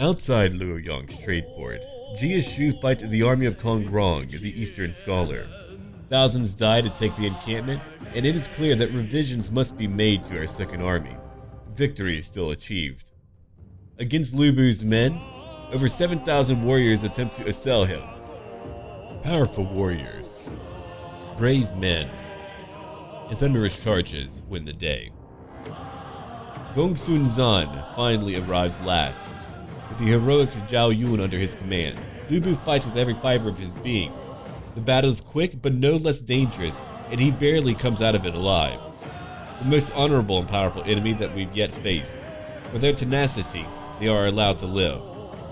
Outside Luoyang's trade port, Jia Shu fights the army of Kong Rong, the Eastern Scholar. Thousands die to take the encampment, and it is clear that revisions must be made to our second army. Victory is still achieved. Against Lu Bu's men, over 7,000 warriors attempt to assail him. Powerful warriors, brave men, and thunderous charges win the day. Gongsun Zan finally arrives last. With the heroic Zhao Yun under his command, Lu Bu fights with every fiber of his being. The battle is quick but no less dangerous, and he barely comes out of it alive. The most honorable and powerful enemy that we've yet faced. For their tenacity, they are allowed to live.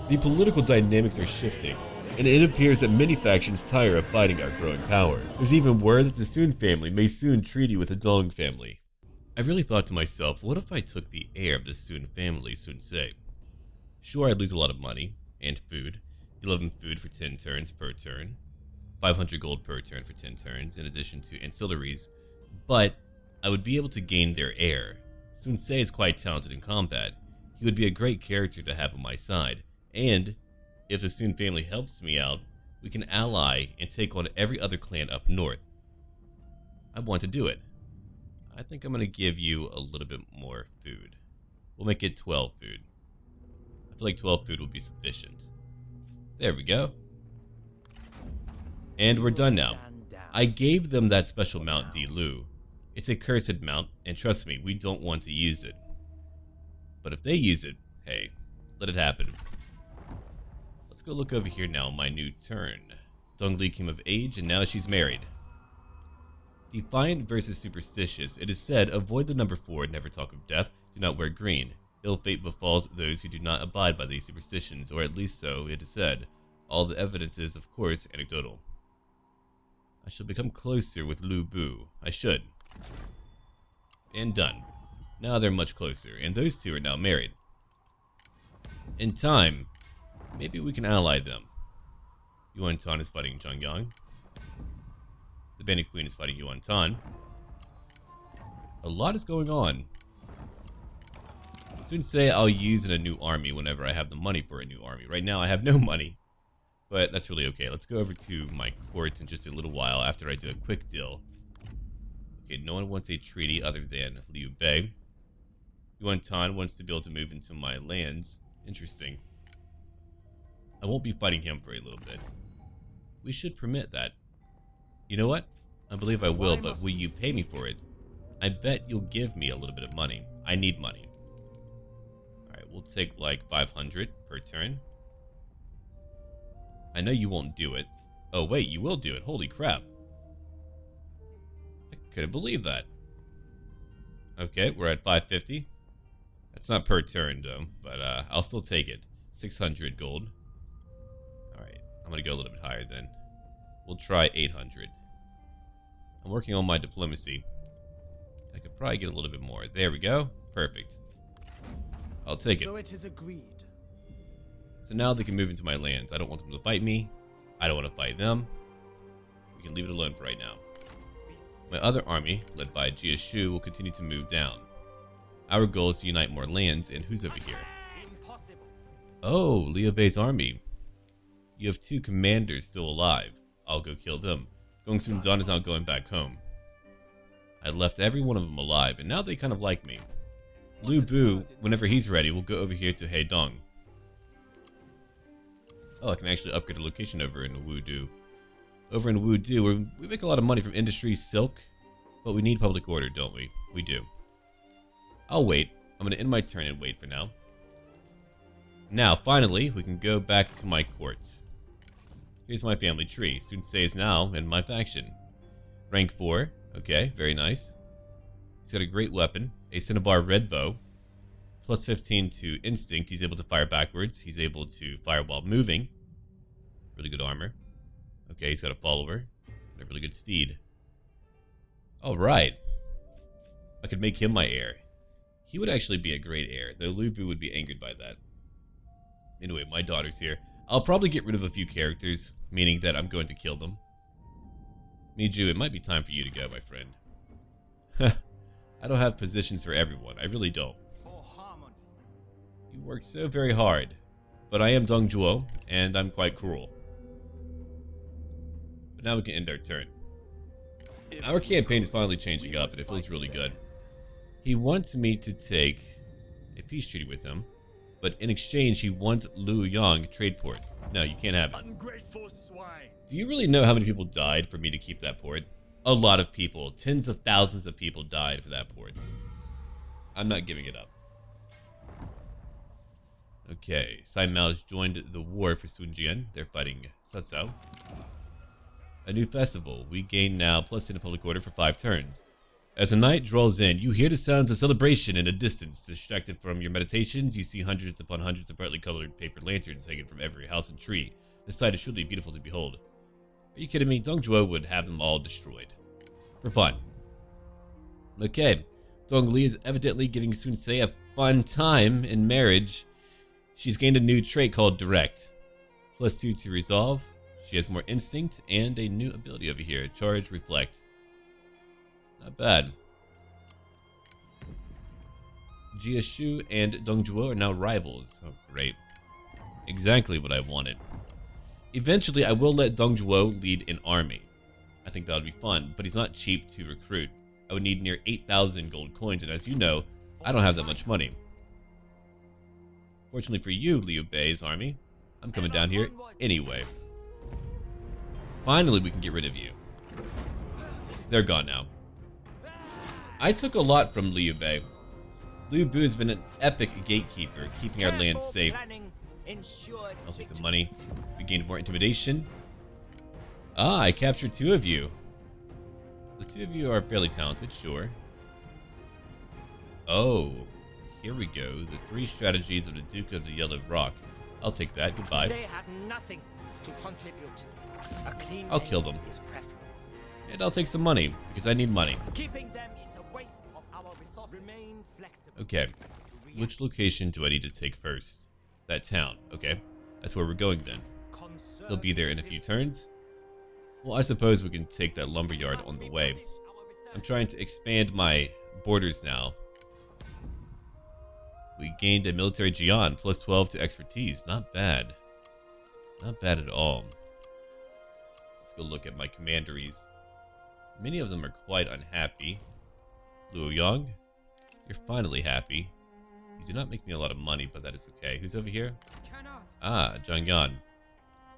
The political dynamics are shifting, and it appears that many factions tire of fighting our growing power. There's even word that the Sun family may soon treaty with the Dong family. I really thought to myself, what if I took the heir of the Sun family, Sun Se? Sure, I'd lose a lot of money, and food. 11 food for 10 turns per turn. 500 gold per turn for 10 turns, in addition to ancillaries. But I would be able to gain their heir. Sun Se is quite talented in combat. He would be a great character to have on my side. And if the Sun family helps me out, we can ally and take on every other clan up north. I want to do it. I think I'm going to give you a little bit more food. We'll make it 12 food. I feel like 12 food will be sufficient. There we go. And we're done now. I gave them that special mount Di Lu. It's a cursed mount, and trust me, we don't want to use it. But if they use it, hey, let it happen. Let's go look over here now on my new turn. Dong Li came of age, and now she's married. Defiant versus superstitious. It is said, avoid the number 4, never talk of death, do not wear green. Ill fate befalls those who do not abide by these superstitions, or at least so it is said. All the evidence is, of course, anecdotal. I shall become closer with Lu Bu. I should. And done. Now they're much closer, and those two are now married. In time, maybe we can ally them. Yuan Tan is fighting Zhongyang. The Bandit Queen is fighting Yuan Tan. A lot is going on. Soon say I'll use in a new army whenever I have the money for a new army. Right now I have no money, but that's really okay. Let's go over to my court in just a little while after I do a quick deal. Okay, no one wants a treaty other than Liu Bei. Yuan Tan wants to be able to move into my lands. Interesting. I won't be fighting him for a little bit. We should permit that. You know what? I believe I will, but will you pay me for it? I bet you'll give me a little bit of money. I need money. Alright, we'll take like 500 per turn. I know you won't do it. Oh wait, you will do it. Holy crap. I couldn't believe that. Okay, we're at 550. That's not per turn though, but I'll still take it. 600 gold. Alright, I'm gonna go a little bit higher then. We'll try 800. I'm working on my diplomacy. I could probably get a little bit more. There we go. Perfect. I'll take it. So it is agreed. So now they can move into my lands. I don't want them to fight me. I don't want to fight them. We can leave it alone for right now. My other army, led by Jia Shu, will continue to move down. Our goal is to unite more lands, and who's over here? Impossible. Oh, Liu Bei's army. You have 2 commanders still alive. I'll go kill them. Gongsun Zan is now going back home. I left every one of them alive, and now they kind of like me. Lu Bu, whenever he's ready, will go over here to Heidong. Oh, I can actually upgrade a location over in Wudu. Over in Wudu, we make a lot of money from industry, silk, but we need public order, don't we? We do. I'll wait. I'm going to end my turn and wait for now. Now, finally, we can go back to my courts. Here's my family tree. Sun Se is now in my faction. Rank 4. Okay, very nice. He's got a great weapon, a cinnabar red bow. Plus 15 to instinct. He's able to fire backwards. He's able to fire while moving. Really good armor. Okay, he's got a follower. And a really good steed. Alright. I could make him my heir. He would actually be a great heir, though Lu Bu would be angered by that. Anyway, my daughter's here. I'll probably get rid of a few characters, meaning that I'm going to kill them. Miju, it might be time for you to go, my friend. I don't have positions for everyone. I really don't. You work so very hard. but I am Dong Zhuo, and I'm quite cruel. But now we can end our turn. Our campaign is finally changing up, and it feels really good. He wants me to take a peace treaty with him, but in exchange, he wants Luoyang trade port. No, you can't have it. Do you really know how many people died for me to keep that port? A lot of people. Tens of thousands of people died for that port. I'm not giving it up. Okay, Sai Mao's joined the war for Sunjian. They're fighting Satsao. A new festival. We gain now +10 in public order for 5 turns. As the night draws in, you hear the sounds of celebration in the distance. Distracted from your meditations, you see hundreds upon hundreds of brightly colored paper lanterns hanging from every house and tree. The sight is truly beautiful to behold. Are you kidding me? Dong Zhuo would have them all destroyed. For fun. Okay. Dong Li is evidently giving Sun Ce a fun time in marriage. She's gained a new trait called Direct. +2 to resolve. She has more instinct and a new ability over here. Charge, Reflect. Not bad. Jia Shu and Dong Zhuo are now rivals. Oh, great. Exactly what I wanted. Eventually, I will let Dong Zhuo lead an army. I think that would be fun, but he's not cheap to recruit. I would need near 8,000 gold coins, and as you know, I don't have that much money. Fortunately for you, Liu Bei's army, I'm coming down here anyway. Finally, we can get rid of you. They're gone now. I took a lot from Liu Bei. Liu Bu has been an epic gatekeeper, keeping our land safe. I'll take the money. We gained more intimidation. Ah, I captured 2 of you. The 2 of you are fairly talented, sure. Oh, here we go. The 3 strategies of the Duke of the Yellow Rock. I'll take that. Goodbye. They have nothing to contribute. A clean I'll kill them. is preferable. And I'll take some money, because I need money. Keeping them is a waste of our resources. Remain flexible. Okay. Which location do I need to take first? That town. Okay. That's where we're going then. He'll be there in a few turns. Well, I suppose we can take that lumberyard on the way. I'm trying to expand my borders now. We gained a military Jian, +12 to expertise. Not bad. Not bad at all. Let's go look at my commanderies. Many of them are quite unhappy. Luoyang, you're finally happy. You do not make me a lot of money, but that is okay. Who's over here? Ah, Zhangyan.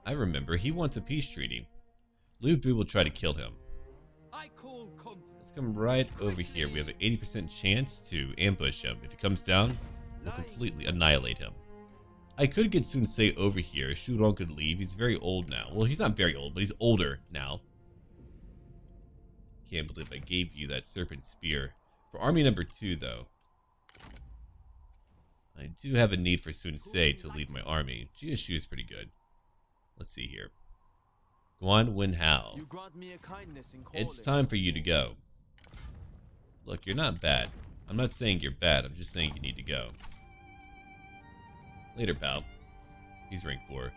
I remember, he wants a peace treaty. Liu Bu will try to kill him. Let's come right over here. We have an 80% chance to ambush him. If he comes down, we'll completely annihilate him. I could get Sun Ce over here. Shu Rong could leave. He's very old now. Well, he's not very old, but he's older now. Can't believe I gave you that serpent spear. For army number 2, though, I do have a need for Sun Ce to lead my army. Jia Shu is pretty good. Let's see here. Guan Wen Hao. It's time for you to go. Look, you're not bad. I'm not saying you're bad. I'm just saying you need to go. Later, pal. He's rank 4.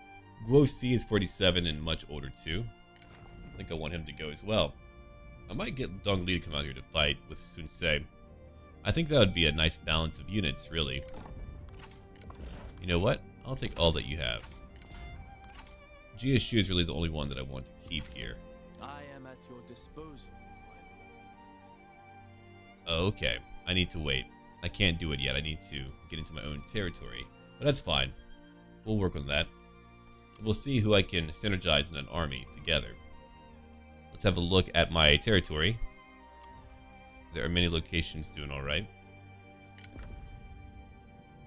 Guo Si is 47 and much older too. I think I want him to go as well. I might get Dong Li to come out here to fight with Sun Ce. I think that would be a nice balance of units, really. You know what? I'll take all that you have. Jia Shu is really the only one that I want to keep here. I am at your disposal. Okay, I need to wait. I can't do it yet. I need to get into my own territory. But that's fine. We'll work on that. We'll see who I can synergize in an army together. Let's have a look at my territory. There are many locations doing alright.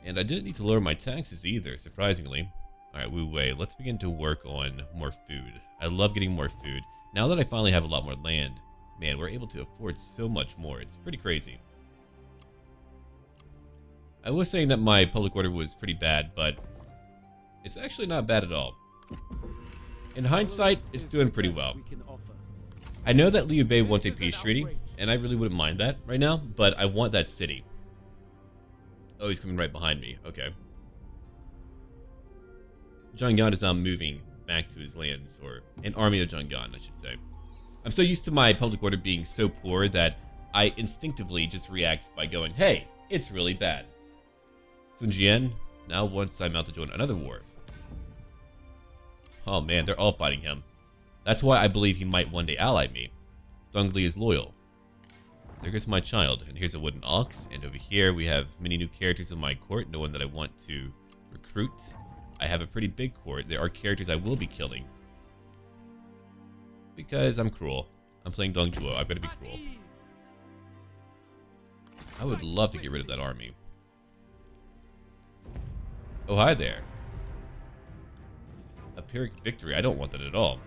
And I didn't need to lower my taxes either, surprisingly. Alright, Wu Wei, let's begin to work on more food. I love getting more food. Now that I finally have a lot more land, man, we're able to afford so much more. It's pretty crazy. I was saying that my public order was pretty bad, but it's actually not bad at all. In hindsight, it's doing pretty well. I know that Liu Bei wants a peace treaty, and I really wouldn't mind that right now, but I want that city. Oh, he's coming right behind me. Okay. Zhangyan is now moving back to his lands, or an army of Zhangyan, I should say. I'm so used to my public order being so poor that I instinctively just react by going, hey, it's really bad. Sun Jian now wants Sai Mao to join another war. Oh man, they're all fighting him. That's why I believe he might one day ally me. Dongli is loyal. There goes my child, and here's a wooden ox, and over here we have many new characters in my court, no one that I want to recruit. I have a pretty big court. There are characters I will be killing. Because I'm cruel. I'm playing Dong Zhuo, I've got to be cruel. I would love to get rid of that army. Oh, hi there. A Pyrrhic victory, I don't want that at all.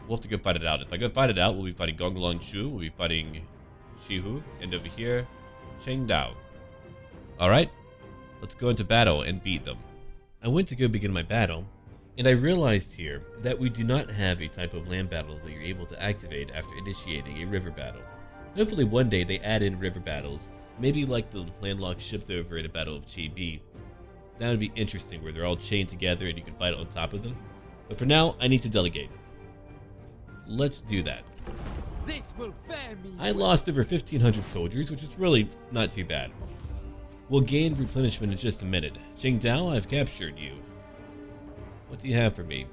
We'll have to go fight it out. If I go fight it out, we'll be fighting Gonglang Shu, we'll be fighting Shihu, and over here, Cheng Dao. Alright, let's go into battle and beat them. I went to go begin my battle, and I realized here that we do not have a type of land battle that you're able to activate after initiating a river battle. Hopefully one day they add in river battles, maybe like the landlocked shipped over in a battle of Chibi. That would be interesting, where they're all chained together and you can fight on top of them. But for now, I need to delegate. Let's do that. This will fare me I lost over 1,500 soldiers, which is really not too bad. We'll gain replenishment in just a minute. Cheng Dao, I've captured you. What do you have for me?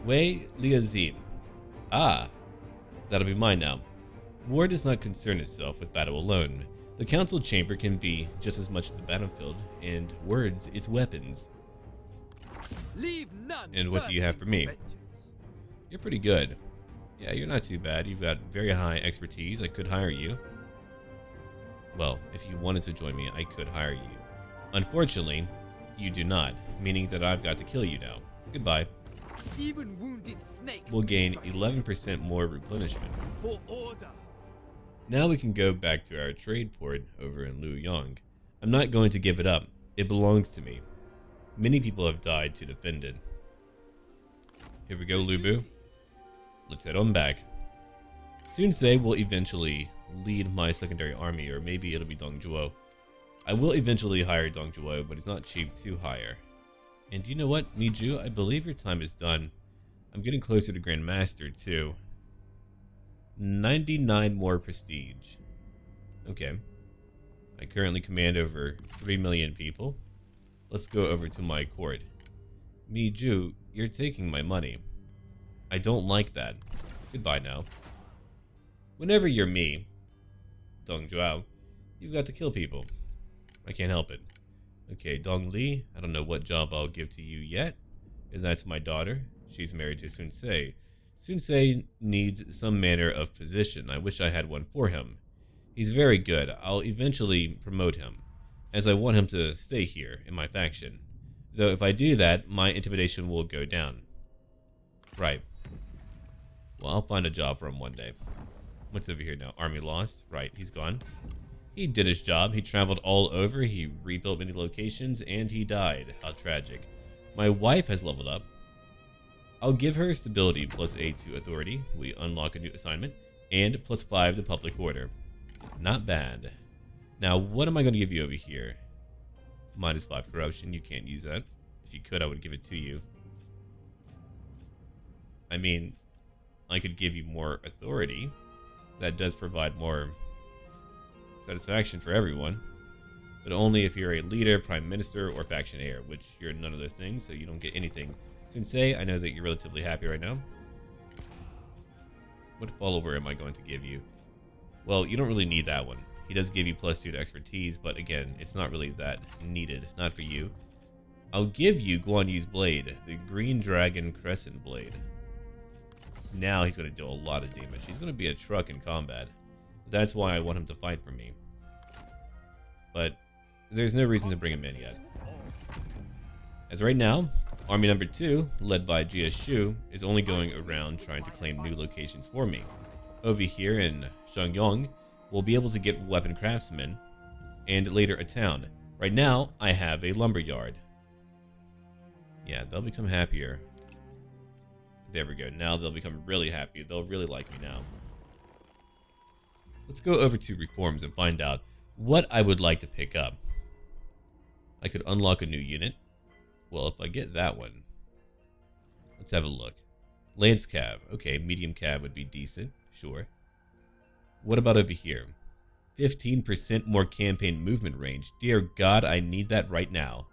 Wei Liazin. Ah, that'll be mine now. War does not concern itself with battle alone. The council chamber can be just as much the battlefield, and words its weapons. Leave none. And what do you have for me? You're pretty good. Yeah, you're not too bad. You've got very high expertise. I could hire you. Well, if you wanted to join me, I could hire you. Unfortunately, you do not, meaning that I've got to kill you now. Goodbye. Even wounded snakes We'll gain 11% more replenishment. for order. Now we can go back to our trade port over in Luoyang. I'm not going to give it up. It belongs to me. Many people have died to defend it. Here we go, Lubu. Let's head on back. Sunsei will eventually lead my secondary army, or maybe it'll be Dong Zhuo. I will eventually hire Dong Zhuo, but it's not cheap to hire. And you know what, Miju, I believe your time is done. I'm getting closer to Grand Master too. 99 more prestige. Okay. I currently command over 3 million people. Let's go over to my court. Miju, you're taking my money. I don't like that. Goodbye now. Whenever you're me, Dong Zhuo, you've got to kill people. I can't help it. Okay, Dong Li, I don't know what job I'll give to you yet. And that's my daughter. She's married to Sunsei. Sunsei needs some manner of position. I wish I had one for him. He's very good. I'll eventually promote him, as I want him to stay here in my faction. Though if I do that, my intimidation will go down. Right. Well, I'll find a job for him one day. What's over here now? Army lost? Right, he's gone. He did his job. He traveled all over. He rebuilt many locations, and he died. How tragic. My wife has leveled up. I'll give her stability plus A to authority. We unlock a new assignment. And plus 5 to public order. Not bad. Now, what am I going to give you over here? Minus 5 corruption. You can't use that. If you could, I would give it to you. I mean, I could give you more authority. That does provide more satisfaction for everyone. But only if you're a leader, prime minister, or faction heir, which you're none of those things, so you don't get anything. Sunsei, I know that you're relatively happy right now. What follower am I going to give you? Well, you don't really need that one. He does give you plus 2 to expertise, but again, it's not really that needed. Not for you. I'll give you Guan Yu's blade, the Green Dragon Crescent Blade. Now he's going to do a lot of damage. He's going to be a truck in combat. That's why I want him to fight for me. But there's no reason to bring him in yet. As right now, Army number 2, led by Jia Shu, is only going around trying to claim new locations for me. Over here in Shangyong, we'll be able to get weapon craftsmen, and later a town. Right now, I have a lumber yard. Yeah, they'll become happier. There we go. Now they'll become really happy. They'll really like me now. Let's go over to reforms and find out what I would like to pick up. I could unlock a new unit. Well, if I get that one, let's have a look. Lance Cav. Okay, medium Cav would be decent. Sure. What about over here? 15% more campaign movement range. Dear God, I need that right now.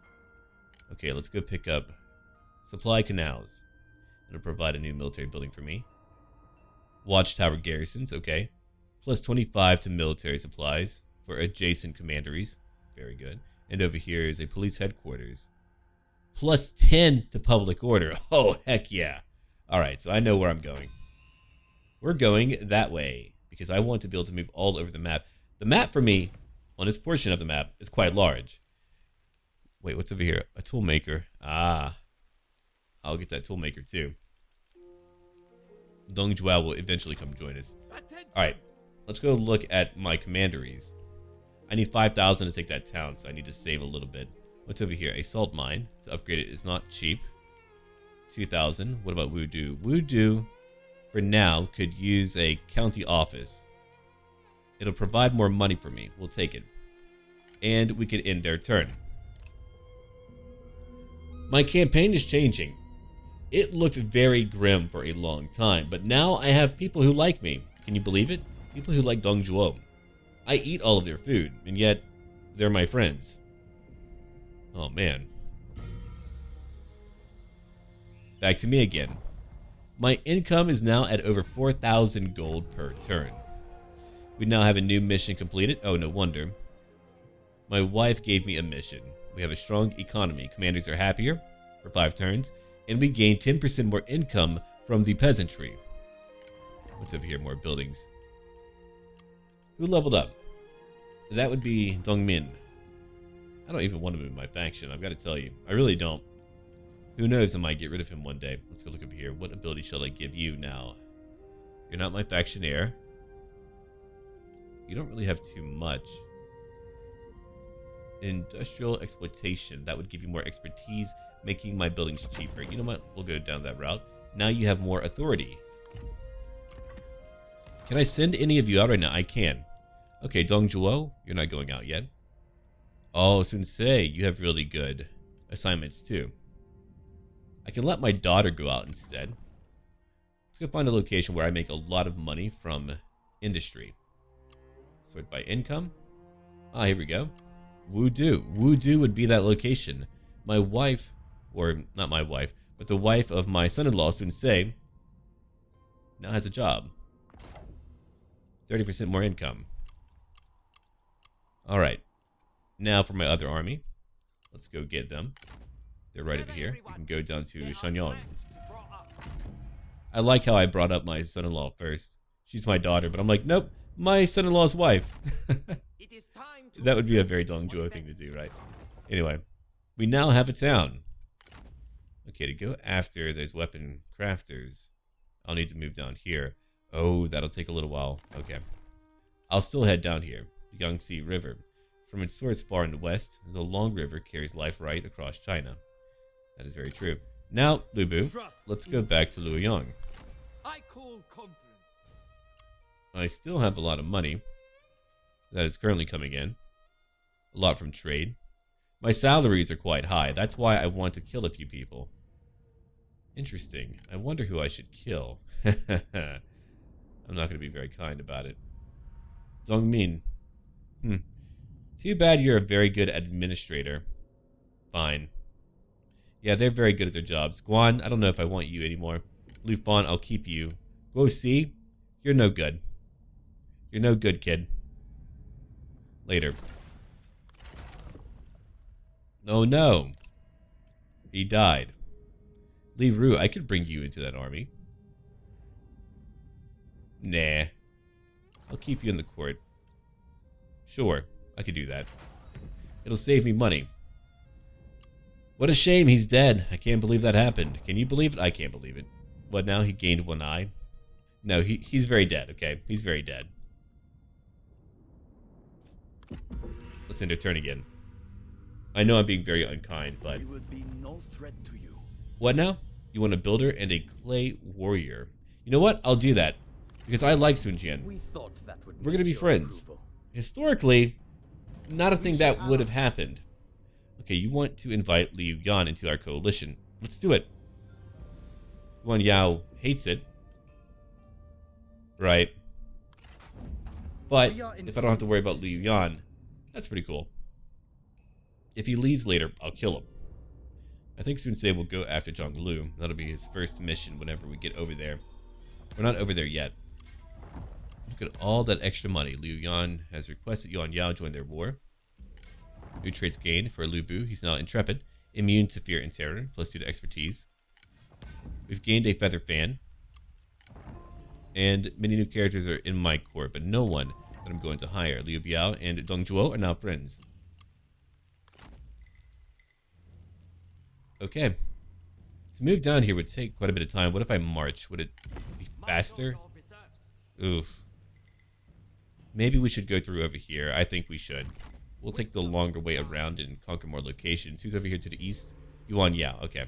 Okay, let's go pick up supply canals. It'll provide a new military building for me. Watchtower garrisons, okay. Plus 25 to military supplies for adjacent commanderies. Very good. And over here is a police headquarters. Plus 10 to public order. Oh, heck yeah. Alright, so I know where I'm going. We're going that way because I want to be able to move all over the map. The map for me, on this portion of the map, is quite large. Wait, what's over here? A tool maker. Ah. I'll get that tool maker too. Dong Zhuo will eventually come join us. Alright, let's go look at my commanderies. I need 5,000 to take that town, so I need to save a little bit. What's over here? A salt mine. To upgrade it is not cheap. 2,000. What about Wudu? Wudu, for now, could use a county office. It'll provide more money for me. We'll take it. And we can end their turn. My campaign is changing. It looked very grim for a long time, but now I have people who like me. Can you believe it? People who like Dong Zhuo. I eat all of their food, and yet they're my friends. Oh man. Back to me again. My income is now at over 4,000 gold per turn. We now have a new mission completed. Oh, no wonder. My wife gave me a mission. We have a strong economy. Commanders are happier for 5 turns. And we gain 10% more income from the peasantry. What's over here? More buildings. Who leveled up? That would be Dongmin. I don't even want to move my faction, I've got to tell you. I really don't. Who knows, I might get rid of him one day. Let's go look over here. What ability shall I give you now? You're not my factionaire. You don't really have too much. Industrial exploitation. That would give you more expertise, making my buildings cheaper. You know what? We'll go down that route. Now you have more authority. Can I send any of you out right now? I can. Okay, Dong Zhuo, you're not going out yet. Oh, Sensei, you have really good assignments too. I can let my daughter go out instead. Let's go find a location where I make a lot of money from industry. Sort by income. Ah, here we go. Wudu. Wudu would be that location. My wife, or not my wife, but the wife of my son-in-law, Sensei, now has a job. 30% more income. Alright. Now for my other army. Let's go get them. They're right over here. We can go down to Shenyang. I like how I brought up my son-in-law first. She's my daughter, but I'm like, nope, my son-in-law's wife. That would be a very Dong Zhuo thing to do, right? Anyway, we now have a town. Okay, to go after those weapon crafters, I'll need to move down here. Oh, that'll take a little while. Okay. I'll still head down here. The Yangtze River. From its source far in the west, the long river carries life right across China. That is very true. Now, Lubu, let's go back to Luoyang. I call confidence. I still have a lot of money that is currently coming in. A lot from trade. My salaries are quite high. That's why I want to kill a few people. Interesting. I wonder who I should kill. I'm not going to be very kind about it. Dongmin. Too bad you're a very good administrator. Fine. Yeah, they're very good at their jobs. Guan, I don't know if I want you anymore. Lufan, I'll keep you. Guosi, you're no good. You're no good, kid. Later. Oh no. He died. Li Ru, I could bring you into that army. Nah. I'll keep you in the court. Sure, I could do that. It'll save me money. What a shame he's dead. I can't believe that happened. Can you believe it? I can't believe it. What now? He gained one eye? No, he's very dead, okay? He's very dead. Let's end our turn again. I know I'm being very unkind, but... We would be no threat to you. What now? You want a builder and a clay warrior. You know what? I'll do that. Because I like Sun Jian. We thought that would We're gonna be friends. approval. Historically, not a thing that would have happened. Okay, you want to invite Liu Yan into our coalition. Let's do it. Guan Yao hates it. Right. But if I don't have to worry about Liu Yan, that's pretty cool. If he leaves later, I'll kill him. I think Sun Ce will go after Zhonglu. That'll be his first mission whenever we get over there. We're not over there yet. Look at all that extra money. Luoyang has requested Yuan Yao join their war. New traits gained for Lu Bu. He's now intrepid, immune to fear and terror, +2 to expertise. We've gained a feather fan. And many new characters are in my court, but no one that I'm going to hire. Liu Biao and Dong Zhuo are now friends. Okay. To move down here would take quite a bit of time. What if I march? Would it be faster? Oof. Maybe we should go through over here. I think we should. We'll take the longer way around and conquer more locations. Who's over here to the east? Yuan Yao. Okay.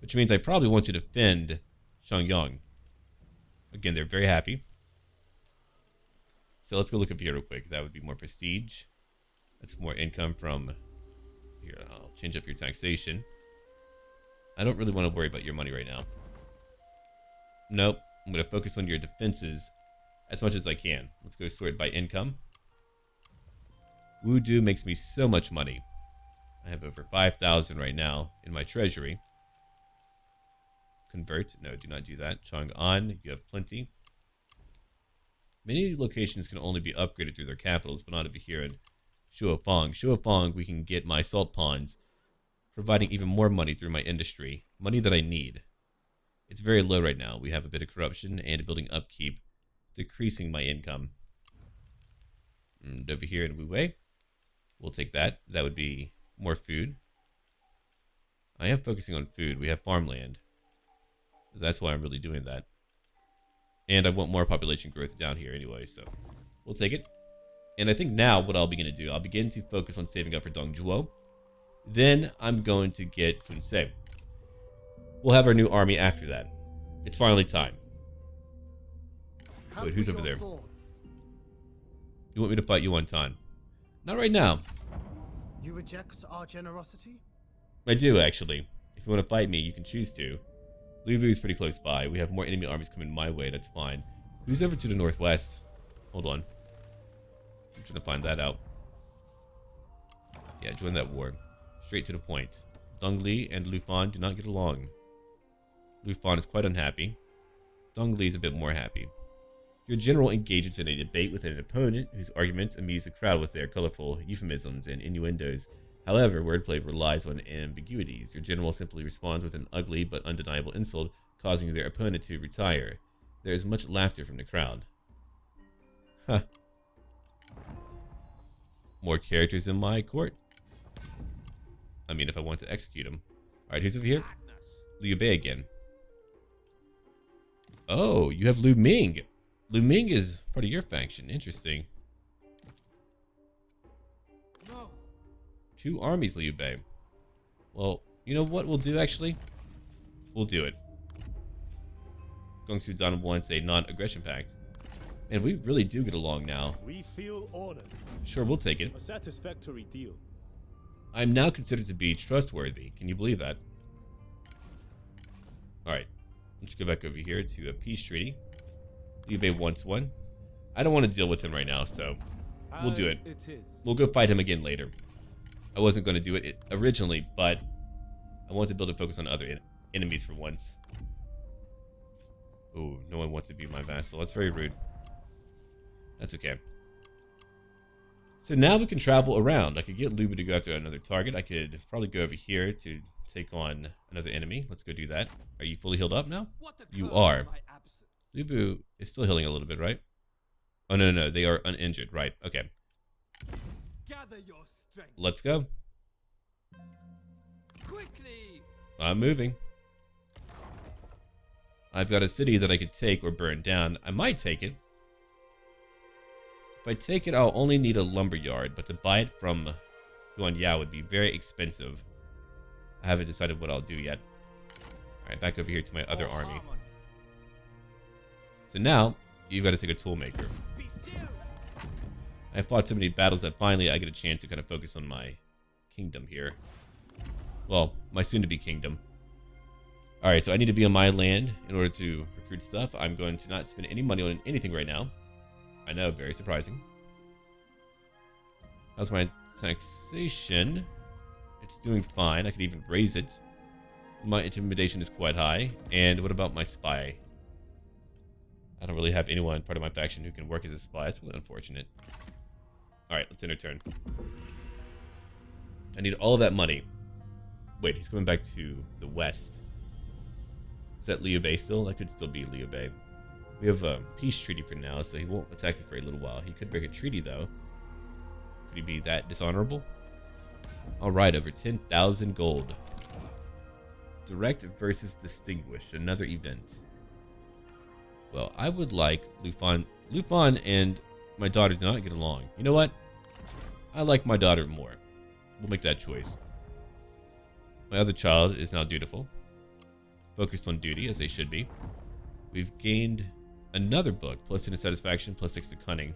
Which means I probably want to defend Shangyang. Again, they're very happy. So let's go look up here real quick. That would be more prestige. That's more income from... Here, I'll change up your taxation. I don't really want to worry about your money right now. Nope. I'm going to focus on your defenses as much as I can. Let's go sort by income. Wudu makes me so much money. I have over 5,000 right now in my treasury. Convert. No, do not do that. Chang'an, you have plenty. Many locations can only be upgraded through their capitals, but not over here in Shuofang. Shuofang, we can get my salt ponds, providing even more money through my industry. Money that I need. It's very low right now. We have a bit of corruption and building upkeep, decreasing my income. And over here in Wuwei, we'll take that. That would be more food. I am focusing on food. We have farmland. That's why I'm really doing that. And I want more population growth down here anyway, so we'll take it. And I think now what I'll begin to do, I'll begin to focus on saving up for Dong Zhuo. Then I'm going to get Sun Ce. We'll have our new army after that. It's finally time. Wait, who's over there? You want me to fight you one time? Not right now. You reject our generosity? I do, actually. If you want to fight me, you can choose to. Lubu is pretty close by. We have more enemy armies coming my way. That's fine. Who's over to the northwest? Hold on. I'm trying to find that out. Yeah, join that war. Straight to the point. Dong Li and Lu Fan do not get along. Lu Fan is quite unhappy. Dong Li is a bit more happy. Your general engages in a debate with an opponent whose arguments amuse the crowd with their colorful euphemisms and innuendos. However, wordplay relies on ambiguities. Your general simply responds with an ugly but undeniable insult, causing their opponent to retire. There is much laughter from the crowd. Huh. More characters in my court. I mean, if I want to execute them. Alright, who's over here? Liu Bei again. Oh, you have Lu Ming. Lu Ming is part of your faction. Interesting. No. 2 armies, Liu Bei. Well, you know what we'll do, actually? We'll do it. Gongsu Zhan wants a non-aggression pact. And we really do get along now. We feel honored. Sure, we'll take it. A satisfactory deal. I'm now considered to be trustworthy. Can you believe that? Alright. Let's go back over here to a peace treaty. Liu Bei wants one. I don't want to deal with him right now, so we'll do it. We'll go fight him again later. I wasn't going to do it originally, but I want to build a focus on other enemies for once. Ooh, no one wants to be my vassal. That's very rude. That's okay. So now we can travel around. I could get Lubu to go after another target. I could probably go over here to take on another enemy. Let's go do that. Are you fully healed up now? You are. Lubu is still healing a little bit, right? Oh, no. They are uninjured. Right. Okay. Gather your strength. Let's go. Quickly. I'm moving. I've got a city that I could take or burn down. I might take it. If I take it, I'll only need a lumber yard, but to buy it from Yuan Yao would be very expensive. I haven't decided what I'll do yet. Alright, back over here to my other army. So now, you've got to take a toolmaker. I fought so many battles that finally I get a chance to kind of focus on my kingdom here. Well, my soon-to-be kingdom. Alright, so I need to be on my land in order to recruit stuff. I'm going to not spend any money on anything right now. I know, very surprising. How's my taxation? It's doing fine. I could even raise it. My intimidation is quite high. And what about my spy? I don't really have anyone part of my faction who can work as a spy. It's really unfortunate. Alright, let's end our turn. I need all of that money. Wait, he's coming back to the west. Is that Liu Bei still? That could still be Liu Bei. We have a peace treaty for now, so he won't attack you for a little while. He could break a treaty, though. Could he be that dishonorable? Alright, over 10,000 gold. Direct versus distinguished. Another event. Well, I would like Lufan. Lufan and my daughter do not get along. You know what? I like my daughter more. We'll make that choice. My other child is now dutiful. Focused on duty, as they should be. We've gained another book. +10 to satisfaction, +6 to cunning.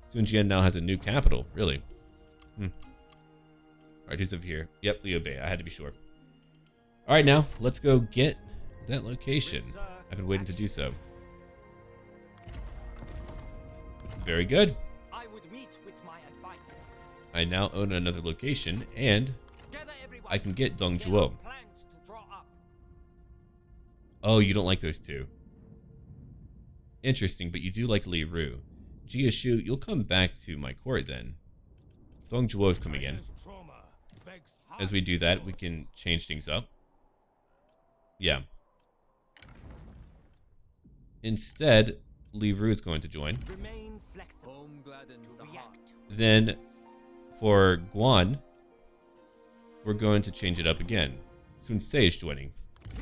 Sun Jian now has a new capital. Really? Alright, who's over here? Yep, Liu Bei. I had to be sure. Alright, now, let's go get that location. I've been waiting to do so. Very good. I would meet with my advisors. I now own another location, and Gather everyone. I can get Dong There are Zhuo. plans to draw up. Oh, you don't like those two. Interesting, but you do like Li Ru. Jiashu, you'll come back to my court then. Dong Zhuo is coming in. As we do that, we can change things up. Yeah. Instead, Li Ru is going to join. Remain flexible. Home gladdens To the heart. react. Then, for Guan, we're going to change it up again. Sun Se is joining.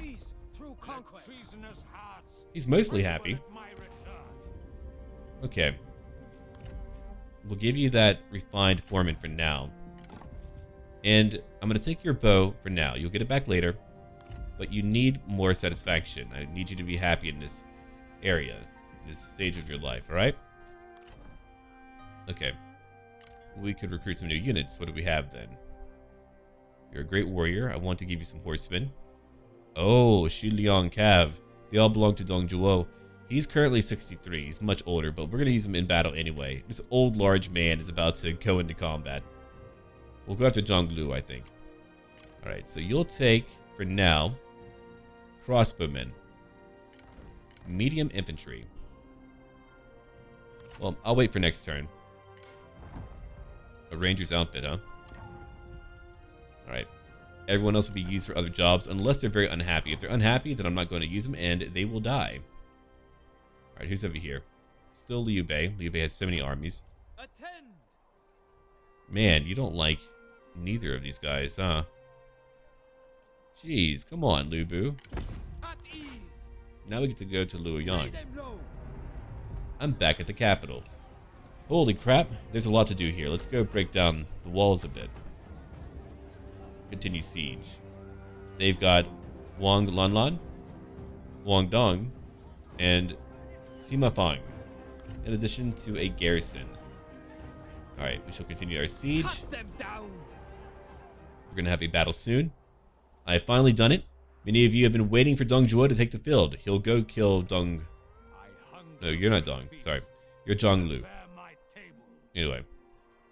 Peace through conquest. Treasonous hearts. He's mostly happy. At my return. Okay. We'll give you that refined foreman for now. And I'm going to take your bow for now. You'll get it back later. But you need more satisfaction. I need you to be happy in this area, this stage of your life, alright? Okay. We could recruit some new units. What do we have then? You're a great warrior. I want to give you some horsemen. Oh, Xu Liang Cav. They all belong to Dong Zhuo. He's currently 63. He's much older, but we're going to use him in battle anyway. This old, large man is about to go into combat. We'll go after Zhang Lu, I think. Alright, so you'll take, for now, crossbowmen. Medium infantry. Well, I'll wait for next turn. A ranger's outfit, huh? Alright. Everyone else will be used for other jobs unless they're very unhappy. If they're unhappy, then I'm not going to use them and they will die. Alright, who's over here? Still Liu Bei. Liu Bei has so many armies. Attend. Man, you don't like neither of these guys, huh? Jeez, come on, Lu Bu. At ease. Now we get to go to Luoyang. Lay them low. I'm back at the capital. Holy crap, there's a lot to do here. Let's go break down the walls a bit. Continue siege. They've got Wang Lanlan, Wang Dong, and Sima Fang, in addition to a garrison. Alright, we shall continue our siege. Cut them down. We're going to have a battle soon. I have finally done it. Many of you have been waiting for Dong Zhuo to take the field. He'll go kill Dong... No, you're not Dong. Sorry. You're Zhang Lu. Anyway.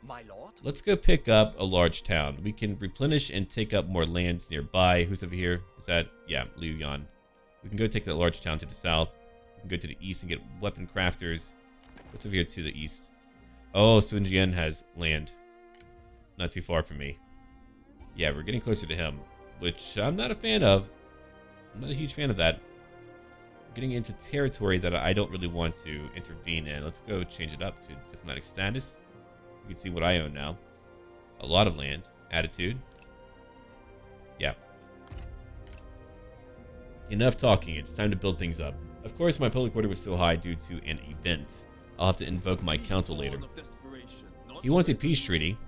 My lord. Let's go pick up a large town. We can replenish and take up more lands nearby. Who's over here? Is that... Yeah, Luoyang. We can go take that large town to the south. We can go to the east and get weapon crafters. What's over here to the east? Oh, Sun Jian has land. Not too far from me. Yeah, we're getting closer to him, which I'm not a fan of. I'm not a huge fan of that. Getting into territory that I don't really want to intervene in. Let's go change it up to diplomatic status. You can see what I own now. A lot of land. Attitude. Yeah. Enough talking. It's time to build things up. Of course, my public order was still high due to an event. I'll have to invoke my council later. He wants a peace treaty,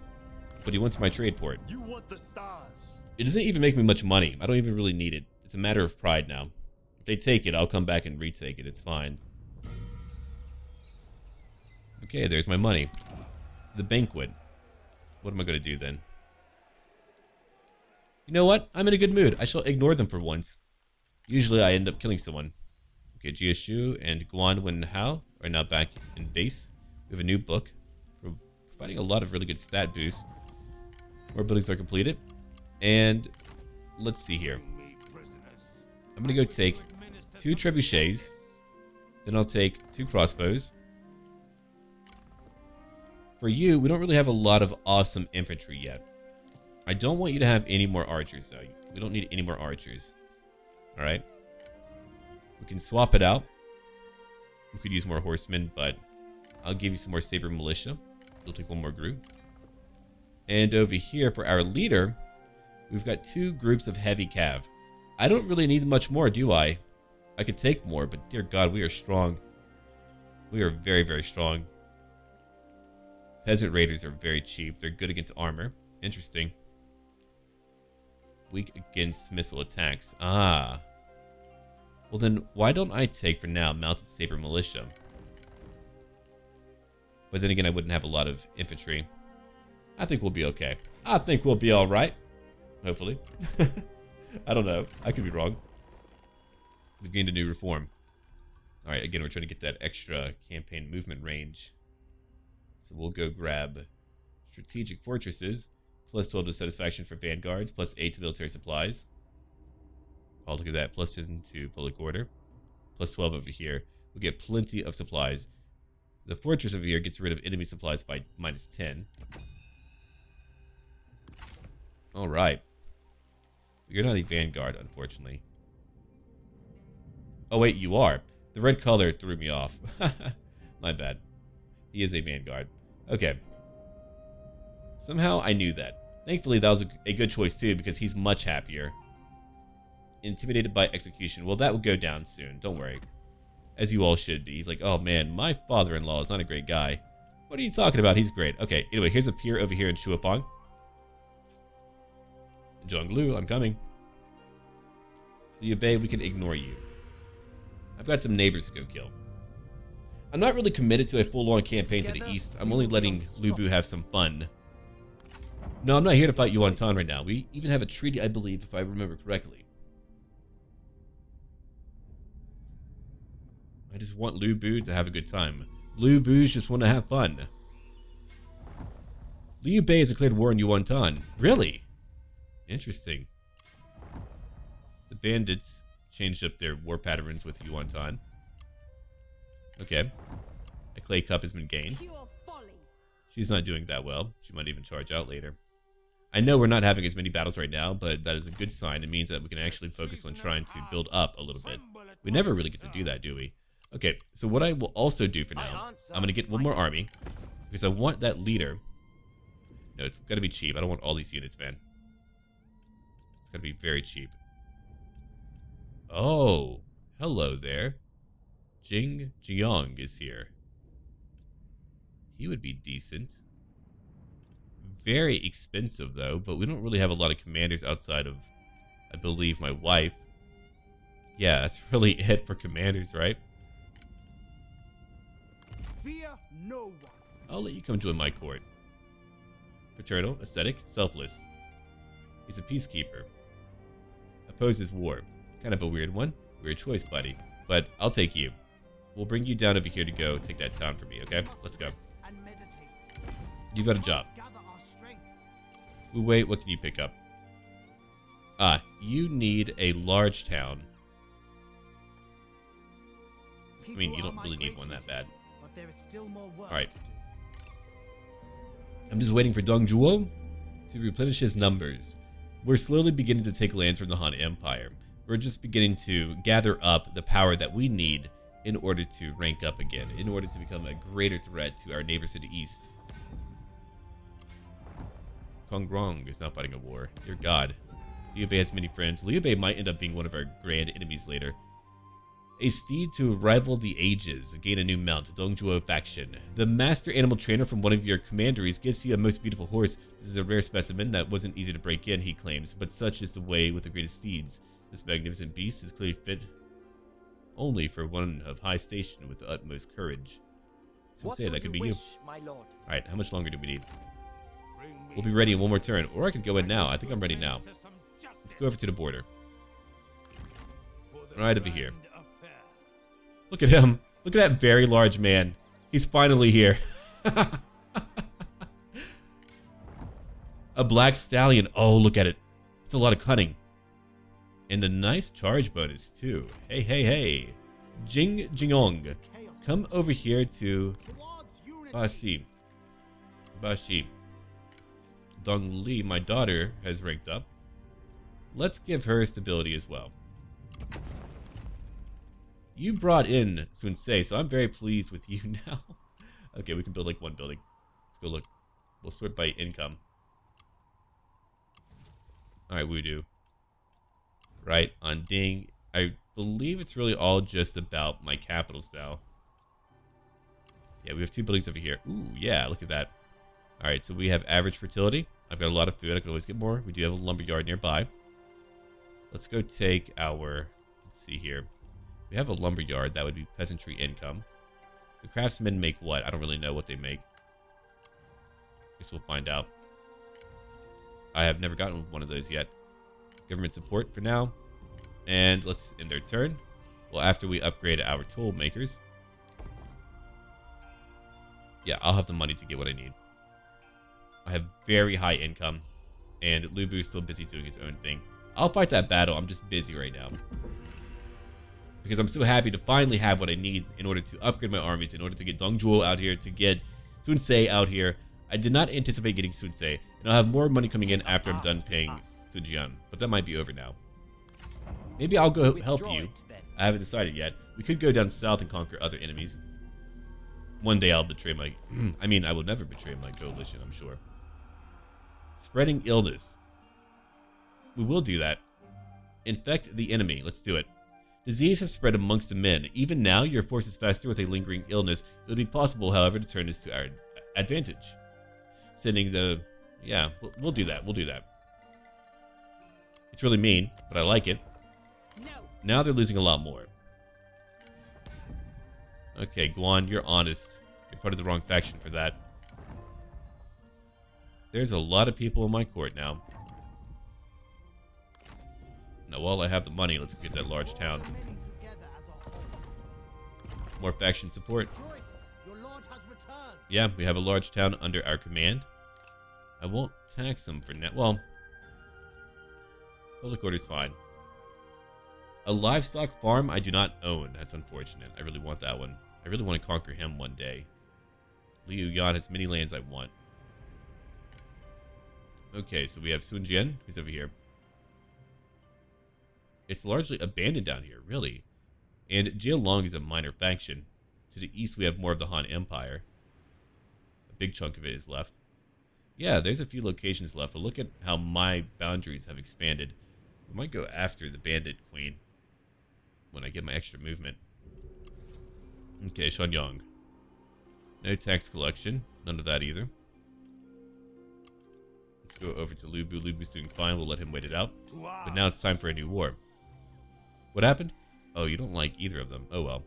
but he wants my trade port. You want the stars. It doesn't even make me much money. I don't even really need it. It's a matter of pride now. If they take it, I'll come back and retake it. It's fine. Okay, there's my money. The banquet. What am I going to do then? You know what? I'm in a good mood. I shall ignore them for once. Usually I end up killing someone. Okay, Jiashu and Guan Wenhao are now back in base. We have a new book. We're providing a lot of really good stat boosts. More buildings are completed. And let's see here. Me prisoners. I'm gonna go take 2 trebuchets. Then I'll take 2 crossbows. For you, we don't really have a lot of awesome infantry yet. I don't want you to have any more archers, though. We don't need any more archers. Alright? We can swap it out. We could use more horsemen, but I'll give you some more saber militia. You'll take 1 more group. And over here, for our leader, we've got 2 groups of heavy cav. I don't really need much more, do I? I could take more, but dear God, we are strong. We are very, very strong. Peasant raiders are very cheap. They're good against armor. Interesting. Weak against missile attacks. Ah. Well then, why don't I take, for now, mounted saber militia? But then again, I wouldn't have a lot of infantry. I think we'll be okay. I think we'll be alright. Hopefully. I don't know. I could be wrong. We've gained a new reform. Alright, again, we're trying to get that extra campaign movement range. So we'll go grab strategic fortresses. Plus 12 to satisfaction for vanguards. Plus 8 to military supplies. Oh, look at that. Plus 10 to public order. Plus 12 over here. We'll get plenty of supplies. The fortress over here gets rid of enemy supplies by minus 10. Alright. You're not a vanguard, unfortunately. Oh, wait, you are. The red color threw me off. My bad. He is a vanguard. Okay. Somehow I knew that. Thankfully, that was a good choice, too, because he's much happier. Intimidated by execution. Well, that will go down soon. Don't worry. As you all should be. He's like, oh, man, my father-in-law is not a great guy. What are you talking about? He's great. Okay, anyway, here's a pier over here in Shuafang. Zhonglu, I'm coming. Liu Bei, we can ignore you. I've got some neighbors to go kill. I'm not really committed to a full-on campaign to the east. I'm only letting Lu Bu have some fun. No, I'm not here to fight Yuan Tan right now. We even have a treaty, I believe, if I remember correctly. I just want Lu Bu to have a good time. Lu Bu's just want to have fun. Liu Bei has declared war on Yuan Tan. Really? Interesting. The bandits changed up their war patterns with Yuan Tan. Okay. A clay cup has been gained. She's not doing that well. She might even charge out later. I know we're not having as many battles right now, but that is a good sign. It means that we can actually focus on trying to build up a little bit. We never really get to do that, do we? Okay, so what I will also do for now, I'm going to get 1 more army, because I want that leader. No, it's got to be cheap. I don't want all these units, man. It's got to be very cheap. Oh, hello there. Jing Jiang is here. He would be decent. Very expensive, though, but we don't really have a lot of commanders outside of, I believe, my wife. Yeah, that's really it for commanders, right? Fear no one. I'll let you come join my court. Fraternal, ascetic, selfless. He's a peacekeeper. Opposes war. Kind of a weird one. Weird choice, buddy. But I'll take you. We'll bring you down over here to go take that town for me, okay? Let's go. And meditate. You've got a job. Gather our strength. Wait, what can you pick up? Ah, you need a large town. I mean, you don't really need one that bad. But there is still more work Alright. to do. I'm just waiting for Dong Zhuo to replenish his numbers. We're slowly beginning to take lands from the Han Empire. We're just beginning to gather up the power that we need in order to rank up again, in order to become a greater threat to our neighbors to the east. Kongrong is now fighting a war. Dear God. Liu Bei has many friends. Liu Bei might end up being one of our grand enemies later. A steed to rival the ages. Gain a new mount. Dongzhuo faction. The master animal trainer from one of your commanderies gives you a most beautiful horse. This is a rare specimen that wasn't easy to break in, he claims, but such is the way with the greatest steeds. This magnificent beast is clearly fit only for one of high station with the utmost courage. So say that could be you. Alright, how much longer do we need? We'll be ready in 1 more turn, or I could go in now. I think I'm ready now. Let's go over to the border. Right over here. Look at him. Look at that very large man. He's finally here. A black stallion. Oh, look at it. It's a lot of cunning. And a nice charge bonus too. Hey, hey, hey. Jingong. Come over here to Bashi. Dong Li, my daughter, has ranked up. Let's give her stability as well. You brought in Sun Se, so I'm very pleased with you now. Okay, we can build like one building. Let's go look. We'll sort by income. Alright, Wudu. Right, on Ding. I believe it's really all just about my capital style. Yeah, we have 2 buildings over here. Ooh, yeah, look at that. Alright, so we have average fertility. I've got a lot of food. I can always get more. We do have a lumberyard nearby. Let's go take our... Let's see here. We have a lumberyard. That would be peasantry income. The craftsmen make what? I don't really know what they make. Guess we'll find out. I have never gotten one of those yet. Government support for now. And let's end their turn. Well, after we upgrade our tool makers. Yeah, I'll have the money to get what I need. I have very high income. And Lubu's still busy doing his own thing. I'll fight that battle. I'm just busy right now. Because I'm so happy to finally have what I need in order to upgrade my armies, in order to get Dong Zhuo out here, to get Sun Se out here. I did not anticipate getting Sun Se, and I'll have more money coming in after I'm done paying Sun Jian, but that might be over now. Maybe I'll go help you. I haven't decided yet. We could go down south and conquer other enemies. One day I'll betray my... I mean, I will never betray my coalition, I'm sure. Spreading illness. We will do that. Infect the enemy. Let's do it. Disease has spread amongst the men. Even now, your forces fester with a lingering illness. It would be possible, however, to turn this to our advantage. Sending the... Yeah, we'll do that. We'll do that. It's really mean, but I like it. No. Now they're losing a lot more. Okay, Guan, you're honest. You're part of the wrong faction for that. There's a lot of people in my court now. Now, while I have the money, let's get that large town. More faction support. Yeah, we have a large town under our command. I won't tax them for now. Well, public order's fine. A livestock farm I do not own. That's unfortunate. I really want that one. I really want to conquer him one day. Liu Yan has many lands I want. Okay, so we have Sun Jian, who's over here. It's largely abandoned down here, really. And Jialong is a minor faction. To the east, we have more of the Han Empire. A big chunk of it is left. Yeah, there's a few locations left, but look at how my boundaries have expanded. We might go after the Bandit Queen when I get my extra movement. Okay, Shenyang. No tax collection. None of that either. Let's go over to Lubu. Lubu's doing fine. We'll let him wait it out. But now it's time for a new war. What happened? Oh, you don't like either of them. Oh, well.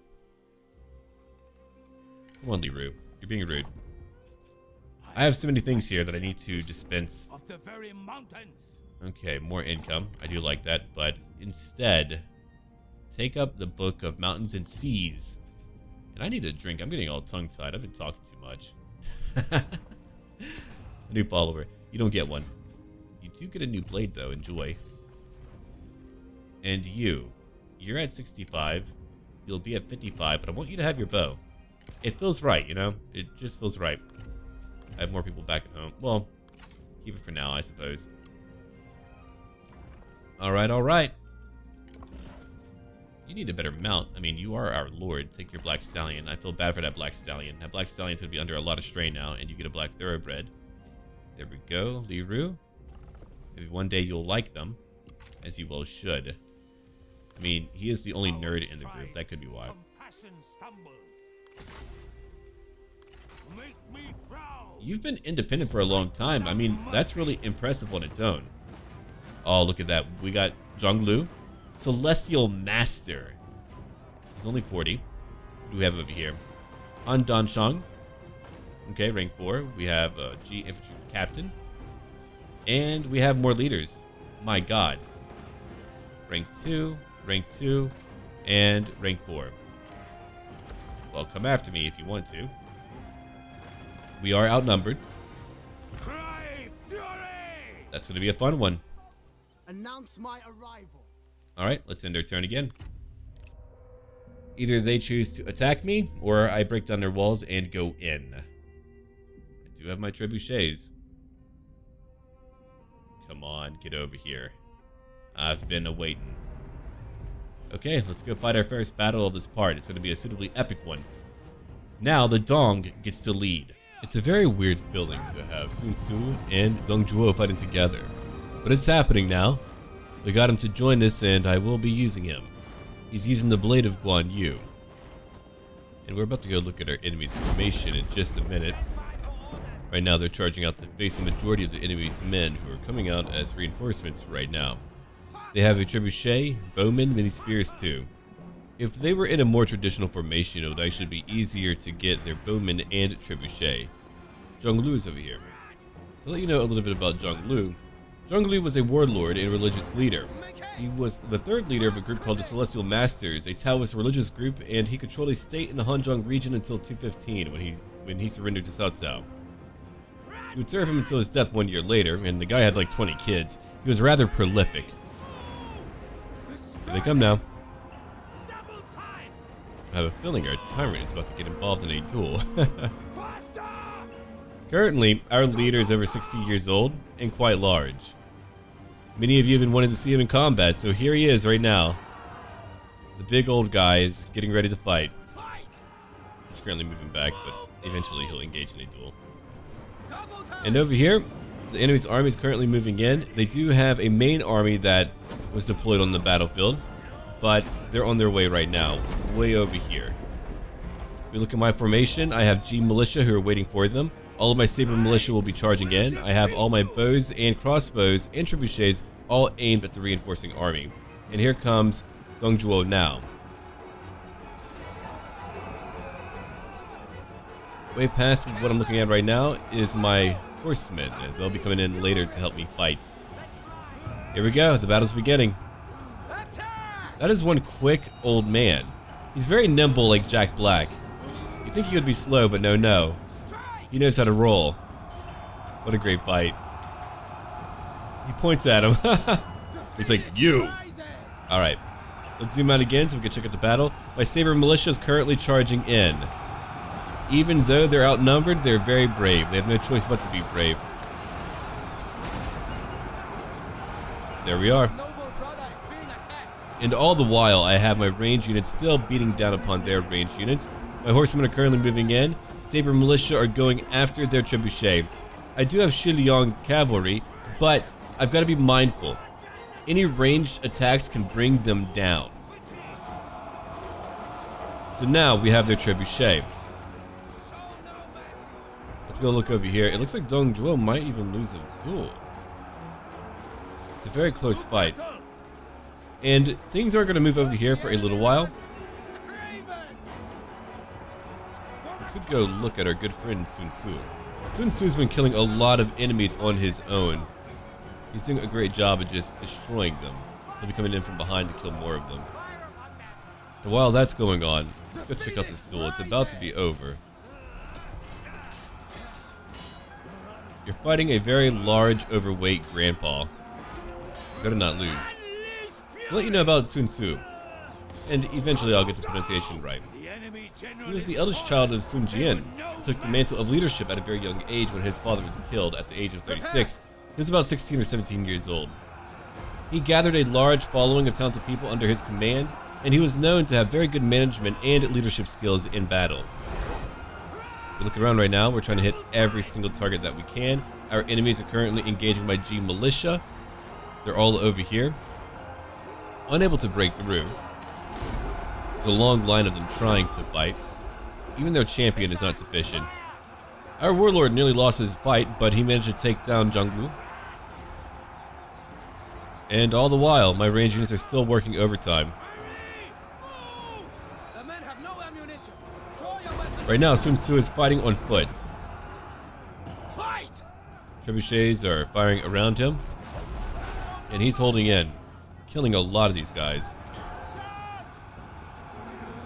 Come on, Liru. You're being rude. I have so many things here that I need to dispense. Of the very mountains. Okay, more income. I do like that. But instead, take up the Book of Mountains and Seas. And I need a drink. I'm getting all tongue-tied. I've been talking too much. A new follower. You don't get one. You do get a new blade, though. Enjoy. And you're at 65. You'll be at 55, but I want you to have your bow. It feels right, you know? It just feels right. I have more people back at home. Well, keep it for now, I suppose. Alright, alright. You need a better mount. I mean, you are our lord. Take your black stallion. I feel bad for that black stallion. That black stallion's going to be under a lot of strain now, and you get a black thoroughbred. There we go, Liru. Maybe one day you'll like them, as you well should. I mean, he is the only nerd in the group. That could be why. You've been independent for a long time. I mean, that's really impressive on its own. Oh, look at that. We got Zhonglu. Celestial Master. He's only 40. What do we have over here? Han Danshang. Okay, rank 4. We have G Infantry Captain. And we have more leaders. My god. Rank 2, rank 2, and rank 4. Well, come after me if you want to. We are outnumbered. Cry fury! That's going to be a fun one. Announce my arrival. Alright, let's end our turn again. Either they choose to attack me, or I break down their walls and go in. I do have my trebuchets. Come on, get over here. I've been awaiting. Okay, let's go fight our first battle of this part. It's going to be a suitably epic one. Now, the Dong gets to lead. It's a very weird feeling to have Sun Tzu and Dong Zhuo fighting together. But it's happening now. We got him to join us, and I will be using him. He's using the Blade of Guan Yu. And we're about to go look at our enemy's formation in just a minute. Right now, they're charging out to face the majority of the enemy's men, who are coming out as reinforcements right now. They have a trebuchet, bowmen, many spears too. If they were in a more traditional formation, it would actually be easier to get their bowmen and trebuchet. Zhonglu is over here. To let you know a little bit about Zhonglu, Zhonglu was a warlord and religious leader. He was the third leader of a group called the Celestial Masters, a Taoist religious group, and he controlled a state in the Hanzhong region until 215 when he surrendered to Cao Cao. He would serve him until his death 1 year later, and the guy had like 20 kids. He was rather prolific. Here they come now. I have a feeling our tyrant is about to get involved in a duel. Currently, our leader is over 60 years old and quite large. Many of you have been wanting to see him in combat, so here he is right now. The big old guy is getting ready to fight. He's currently moving back, but eventually he'll engage in a duel. And over here, the enemy's army is currently moving in. They do have a main army that was deployed on the battlefield, but they're on their way right now, way over here. If we look at my formation, I have G militia who are waiting for them. All of my saber militia will be charging in. I have all my bows and crossbows and trebuchets all aimed at the reinforcing army. And here comes Dong Zhuo now. Way past what I'm looking at right now is my horsemen. They'll be coming in later to help me fight. Here we go, the battle's beginning. That is one quick old man. He's very nimble like Jack Black. You think he would be slow, but no. He knows how to roll. What a great fight. He points at him. He's like, you! Alright, let's zoom out again so we can check out the battle. My saber militia is currently charging in. Even though they're outnumbered, they're very brave. They have no choice but to be brave. There we are. And all the while, I have my range units still beating down upon their range units. My horsemen are currently moving in. Saber militia are going after their trebuchet. I do have Luoyang cavalry, but I've got to be mindful. Any ranged attacks can bring them down. So now we have their trebuchet. Let's go look over here. It looks like Dong Zhuo might even lose a duel. It's a very close fight. And things are going to move over here for a little while. We could go look at our good friend Sun Tzu. Sun Tzu's been killing a lot of enemies on his own. He's doing a great job of just destroying them. He'll be coming in from behind to kill more of them. And while that's going on, let's go check out this duel. It's about to be over. You're fighting a very large, overweight grandpa. Better not lose. To let you know about Sun Tzu, and eventually I'll get the pronunciation right. He was the eldest child of Sun Jian. He took the mantle of leadership at a very young age when his father was killed at the age of 36. He was about 16 or 17 years old. He gathered a large following of talented people under his command, and he was known to have very good management and leadership skills in battle. We're looking around right now, we're trying to hit every single target that we can. Our enemies are currently engaging my G militia. They're all over here, unable to break through. There's a long line of them trying to fight. Even their champion is not sufficient. Our warlord nearly lost his fight, but he managed to take down Zhonglu. And all the while, my range units are still working overtime. The men have no ammunition. Right now, Sun Tzu is fighting on foot. Fight! Trebuchets are firing around him, and he's holding in, killing a lot of these guys.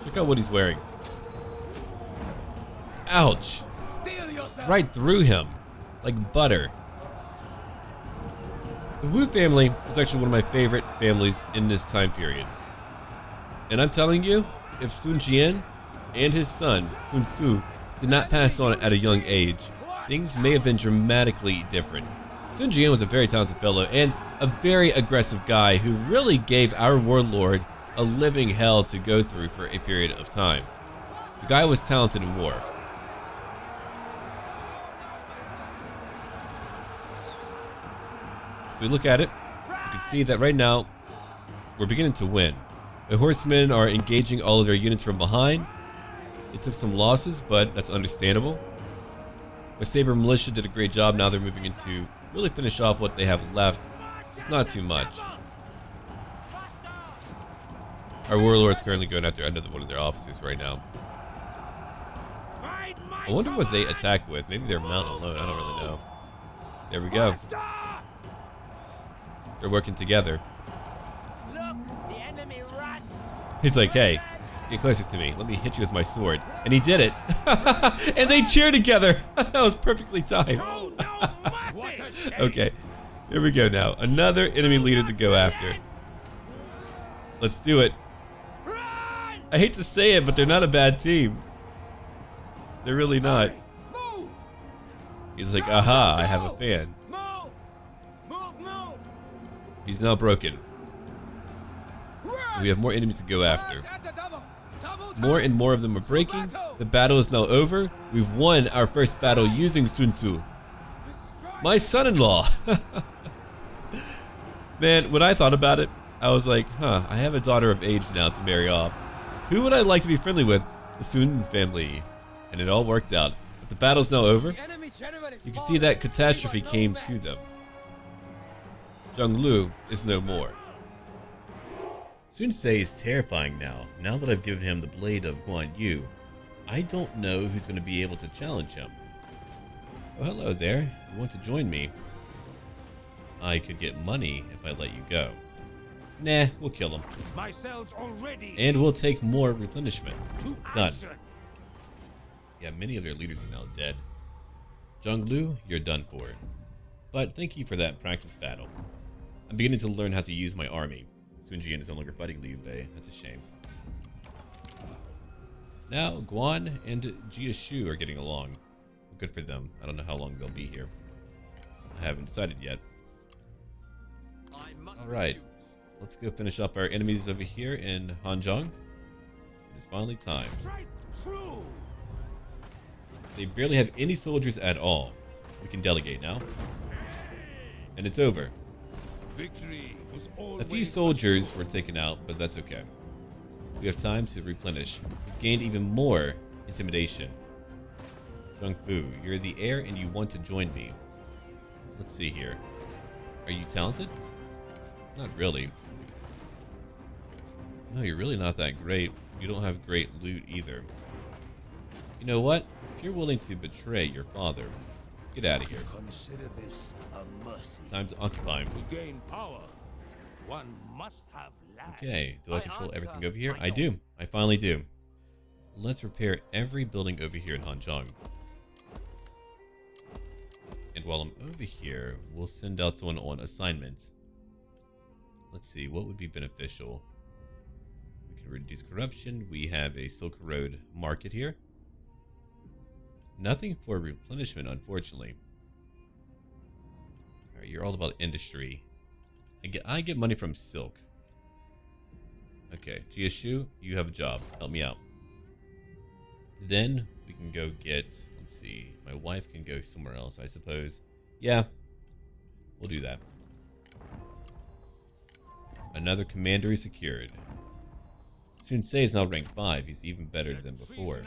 Check out what he's wearing. Ouch! Steel yourself. Right through him, like butter. The Wu family is actually one of my favorite families in this time period. And I'm telling you, if Sun Jian and his son, Sun Tzu, did not pass on at a young age, things may have been dramatically different. Sun Jian was a very talented fellow and a very aggressive guy who really gave our warlord a living hell to go through for a period of time. The guy was talented in war. If we look at it, you can see that right now, we're beginning to win. The horsemen are engaging all of their units from behind. They took some losses, but that's understandable. The Saber Militia did a great job. Now they're moving into really finish off what they have left. It's not too much. Our warlord's currently going after another one of their officers right now. I wonder what they attack with. Maybe they're mounted alone. I don't really know. There we go. They're working together. He's like, hey, get closer to me. Let me hit you with my sword. And he did it. And they cheer together. That was perfectly timed. Okay, here we go now. Another enemy leader to go after. Let's do it. I hate to say it, but they're not a bad team. They're really not. He's like, aha, I have a fan. He's now broken. We have more enemies to go after. More and more of them are breaking. The battle is now over. We've won our first battle using Sun Tzu. My son-in-law. Man, when I thought about it, I was like, I have a daughter of age now to marry off. Who would I like to be friendly with? The Sun family. And it all worked out. But the battle's now over. You can see that catastrophe came to them. Zhang Lu is no more. Sun Ce is terrifying now that I've given him the blade of Guan Yu. I don't know who's going to be able to challenge him. Oh, hello there. You want to join me? I could get money if I let you go. Nah, we'll kill him. My cells already. And we'll take more replenishment. Done. Action. Yeah, many of their leaders are now dead. Zhang Lu, you're done for. But thank you for that practice battle. I'm beginning to learn how to use my army. Sun Jian is no longer fighting Liu Bei. That's a shame. Now, Guan and Jia Shu are getting along. Good for them. I don't know how long they'll be here. I haven't decided yet. Alright. Let's go finish off our enemies over here in Hanzhong. It's finally time. They barely have any soldiers at all. We can delegate now. And it's over. Victory was A few soldiers were taken out, but that's okay. We have time to replenish. We've gained even more intimidation. Zhang Fu, you're the heir and you want to join me. Let's see here. Are you talented? Not really. No, you're really not that great. You don't have great loot either. You know what? If you're willing to betray your father, get out of here. Consider this a mercy. Time to occupy him. to gain power. One must have land. Okay, do I control answer, everything over here? I I do. I finally do. Let's repair every building over here in Hanzhong. And while I'm over here, we'll send out someone on assignment. Let's see, what would be beneficial? We can reduce corruption. We have a Silk Road market here. Nothing for replenishment, unfortunately. Alright, you're all about industry. I get money from silk. Okay, Jia Shu, you have a job. Help me out. Then we can go get, let's see, my wife can go somewhere else, I suppose. Yeah, we'll do that. Another commandery secured. Sun Ce is now rank 5. He's even better than before.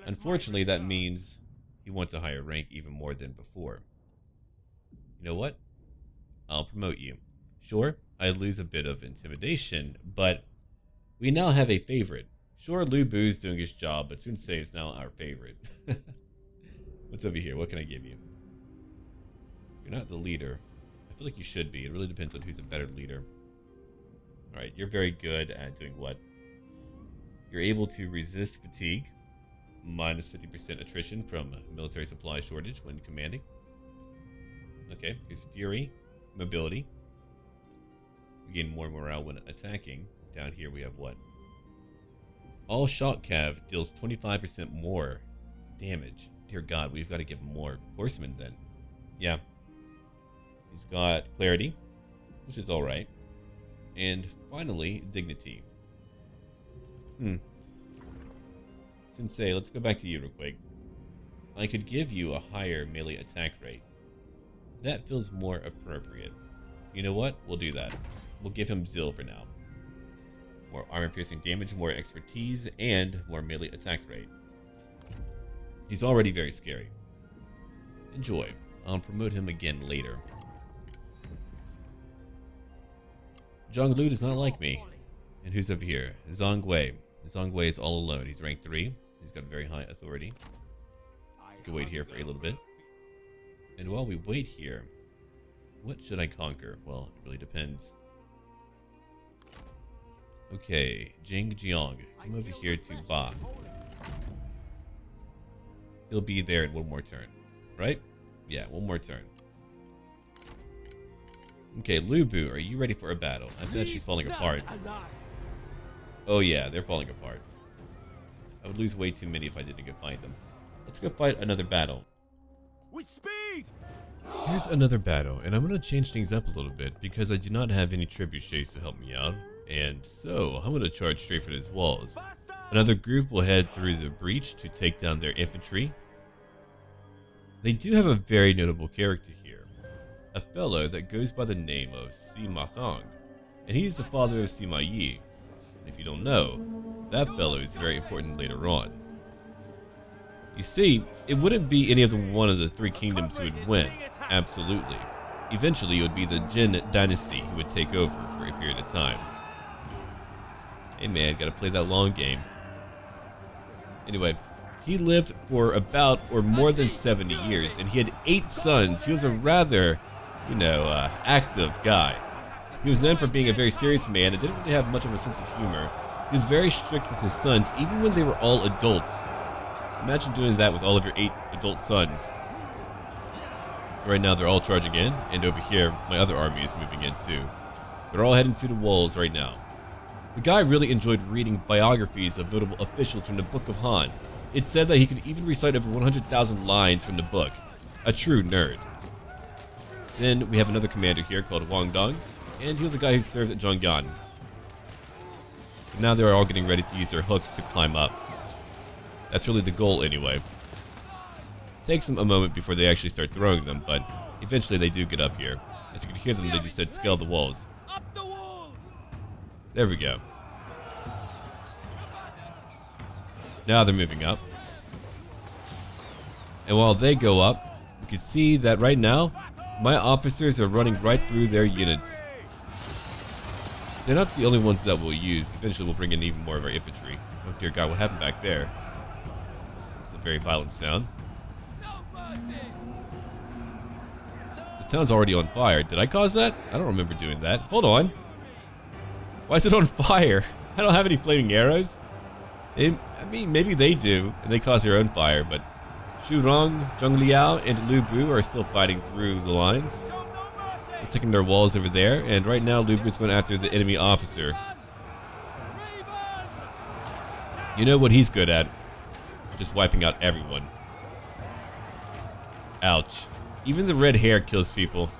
Unfortunately, that means he wants a higher rank even more than before. You know what? I'll promote you. Sure, I lose a bit of intimidation, but we now have a favorite. Sure, Lu Bu's doing his job, but Sun Ce is now our favorite. What's over here? What can I give you? You're not the leader. I feel like you should be. It really depends on who's a better leader. Alright, you're very good at doing what? You're able to resist fatigue. Minus 50% attrition from military supply shortage when commanding. Okay, here's Fury. mobility. We gain more morale when attacking. Down here we have what? All shot cav deals 25% more damage. Dear God, we've got to give him more horsemen then. Yeah. He's got clarity, which is alright. And finally, dignity. Sensei, let's go back to you real quick. I could give you a higher melee attack rate. That feels more appropriate. You know what? We'll do that. We'll give him Zil for now. More armor-piercing damage, more expertise, and more melee attack rate. He's already very scary. Enjoy. I'll promote him again later. Zhonglu does not like me. And who's over here? Zhongwei. Zhongwei is all alone. He's rank 3. He's got very high authority. We can wait here for a little bit. And while we wait here, what should I conquer? Well, it really depends. Okay, Jing Jiang, come over here to Ba. He'll be there in one more turn, right? Yeah, one more turn. Okay, Lubu, are you ready for a battle? I bet she's falling apart. Oh yeah, they're falling apart. I would lose way too many if I didn't go find them. Let's go fight another battle. With speed! Here's another battle, and I'm going to change things up a little bit because I do not have any trebuchets to help me out. And so, I'm going to charge straight for these walls. Another group will head through the breach to take down their infantry. They do have a very notable character here. A fellow that goes by the name of Sima Thong. And he's the father of Sima Yi. And if you don't know, that fellow is very important later on. You see, it wouldn't be any of one of the three kingdoms who would win. Absolutely. Eventually, it would be the Jin dynasty who would take over for a period of time. Hey man, gotta play that long game. Anyway, he lived for about or more than 70 years, and he had 8 sons. He was a rather, active guy. He was known for being a very serious man and didn't really have much of a sense of humor. He was very strict with his sons, even when they were all adults. Imagine doing that with all of your 8 adult sons. Right now they're all charging in, and over here, my other army is moving in too. They're all heading to the walls right now. The guy really enjoyed reading biographies of notable officials from the Book of Han. It said that he could even recite over 100,000 lines from the book. A true nerd. Then we have another commander here called Wang Dong, and he was a guy who served at Zhongyan. Now they're all getting ready to use their hooks to climb up. That's really the goal anyway. Takes them a moment before they actually start throwing them, but eventually they do get up here. As you can hear them, they just said scale the walls. There we go. Now they're moving up. And while they go up, you can see that right now, my officers are running right through their units. They're not the only ones that we'll use. Eventually we'll bring in even more of our infantry. Oh dear God, what happened back there? It's a very violent sound. The town's already on fire. Did I cause that? I don't remember doing that. Hold on. Why is it on fire? I don't have any flaming arrows. I mean, maybe they do, and they cause their own fire, but Xu Rong, Zheng Liao, and Lu Bu are still fighting through the lines. They're taking their walls over there, and right now Lu Bu's going after the enemy officer. You know what he's good at? Just wiping out everyone. Ouch. Even the red hair kills people.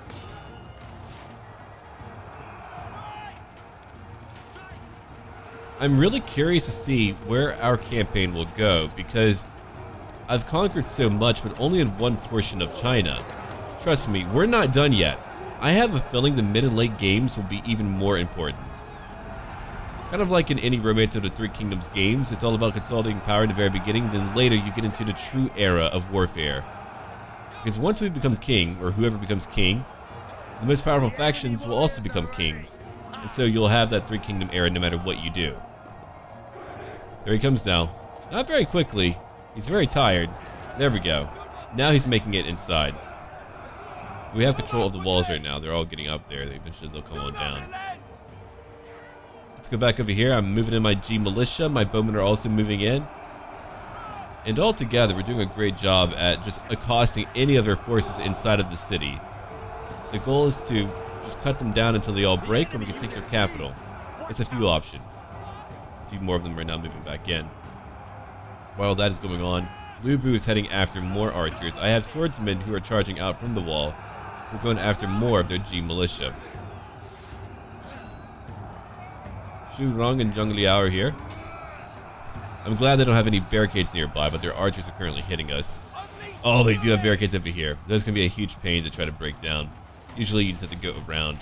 I'm really curious to see where our campaign will go because I've conquered so much, but only in one portion of China. Trust me, we're not done yet. I have a feeling the mid and late games will be even more important. Kind of like in any Romance of the Three Kingdoms games, it's all about consolidating power in the very beginning, then later you get into the true era of warfare. Because once we become king, or whoever becomes king, the most powerful factions will also become kings. And so you'll have that Three Kingdom era no matter what you do. There he comes now. Not very quickly. He's very tired. There we go. Now he's making it inside. We have control of the walls right now. They're all getting up there. Eventually they'll come on down. Let's go back over here. I'm moving in my G militia. My bowmen are also moving in. And all together, we're doing a great job at just accosting any of their forces inside of the city. The goal is to just cut them down until they all break, or we can take their capital. It's a few options. A few more of them are now moving back in. While that is going on, Lu Bu is heading after more archers. I have swordsmen who are charging out from the wall. We're going after more of their G militia. Xu Rong and Zhang Liao are here. I'm glad they don't have any barricades nearby, but their archers are currently hitting us. Oh, they do have barricades over here. Those can be a huge pain to try to break down. Usually you just have to go around.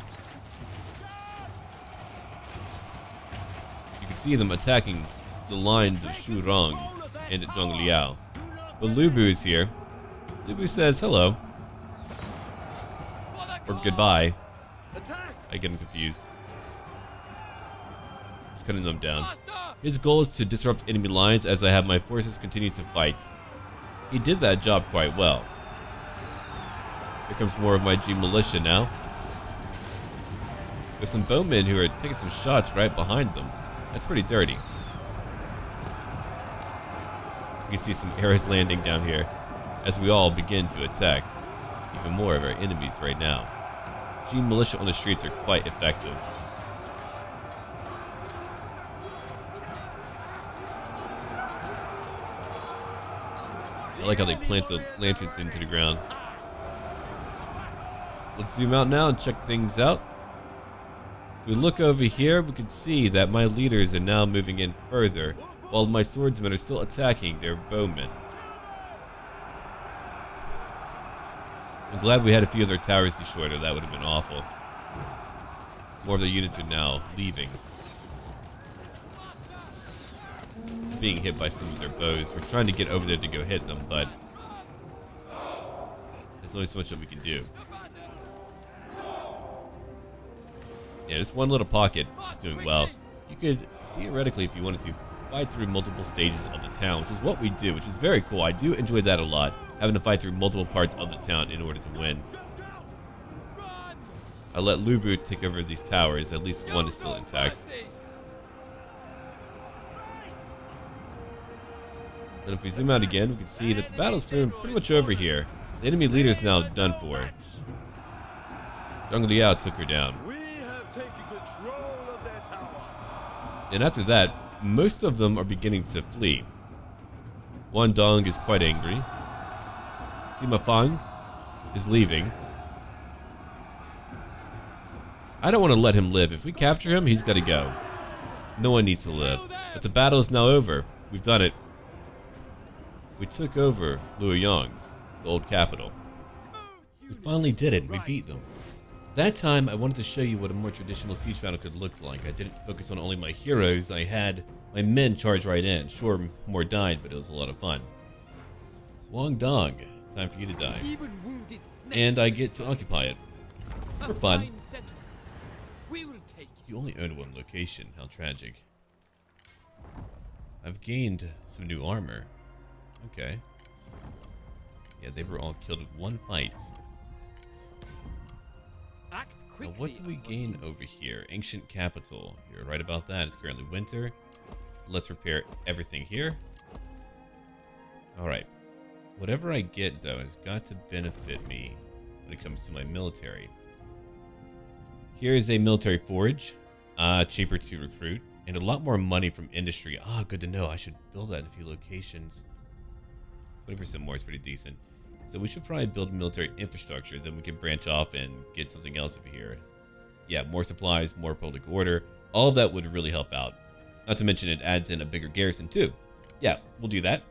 You can see them attacking the lines of Xu Rong and Zhang Liao. But Lu Bu is here. Lu Bu says hello. Or goodbye. I get him confused. He's cutting them down. His goal is to disrupt enemy lines as I have my forces continue to fight. He did that job quite well. Here comes more of my G militia now. There's some bowmen who are taking some shots right behind them. That's pretty dirty. You can see some arrows landing down here as we all begin to attack even more of our enemies right now. G militia on the streets are quite effective. I like how they plant the lanterns into the ground. Let's zoom out now and check things out. If we look over here, we can see that my leaders are now moving in further, while my swordsmen are still attacking their bowmen. I'm glad we had a few of their towers destroyed, or that would have been awful. More of their units are now leaving. Being hit by some of their bows. We're trying to get over there to go hit them, but there's only so much that we can do. Yeah, this one little pocket is doing well. You could, theoretically, if you wanted to, fight through multiple stages of the town, which is what we do, which is very cool. I do enjoy that a lot, having to fight through multiple parts of the town in order to win. I let Lu Bu take over these towers. At least one is still intact. And if we zoom out again, we can see that the battle's pretty much over here. The enemy leader is now done for. Zhang Liao took her down. We have taken control of their tower. And after that, most of them are beginning to flee. Wan Dong is quite angry. Sima Fang is leaving. I don't want to let him live. If we capture him, he's got to go. No one needs to live. But the battle is now over. We've done it. We took over Luoyang, the old capital. We finally did it. We beat them. That time, I wanted to show you what a more traditional siege battle could look like. I didn't focus on only my heroes. I had my men charge right in. Sure, more died, but it was a lot of fun. Wang Dong, time for you to die. And I get to occupy it. For fun. You only own one location. How tragic. I've gained some new armor. Okay. Yeah, they were all killed in one fight. Now, what do we gain over here? Ancient capital. You're right about that. It's currently winter. Let's repair everything here. Alright. Whatever I get, though, has got to benefit me when it comes to my military. Here is a military forge. Cheaper to recruit. And a lot more money from industry. Good to know. I should build that in a few locations. 20% more is pretty decent. So we should probably build military infrastructure, then we can branch off and get something else over here. Yeah, more supplies, more public order. All of that would really help out. Not to mention it adds in a bigger garrison too. Yeah, we'll do that.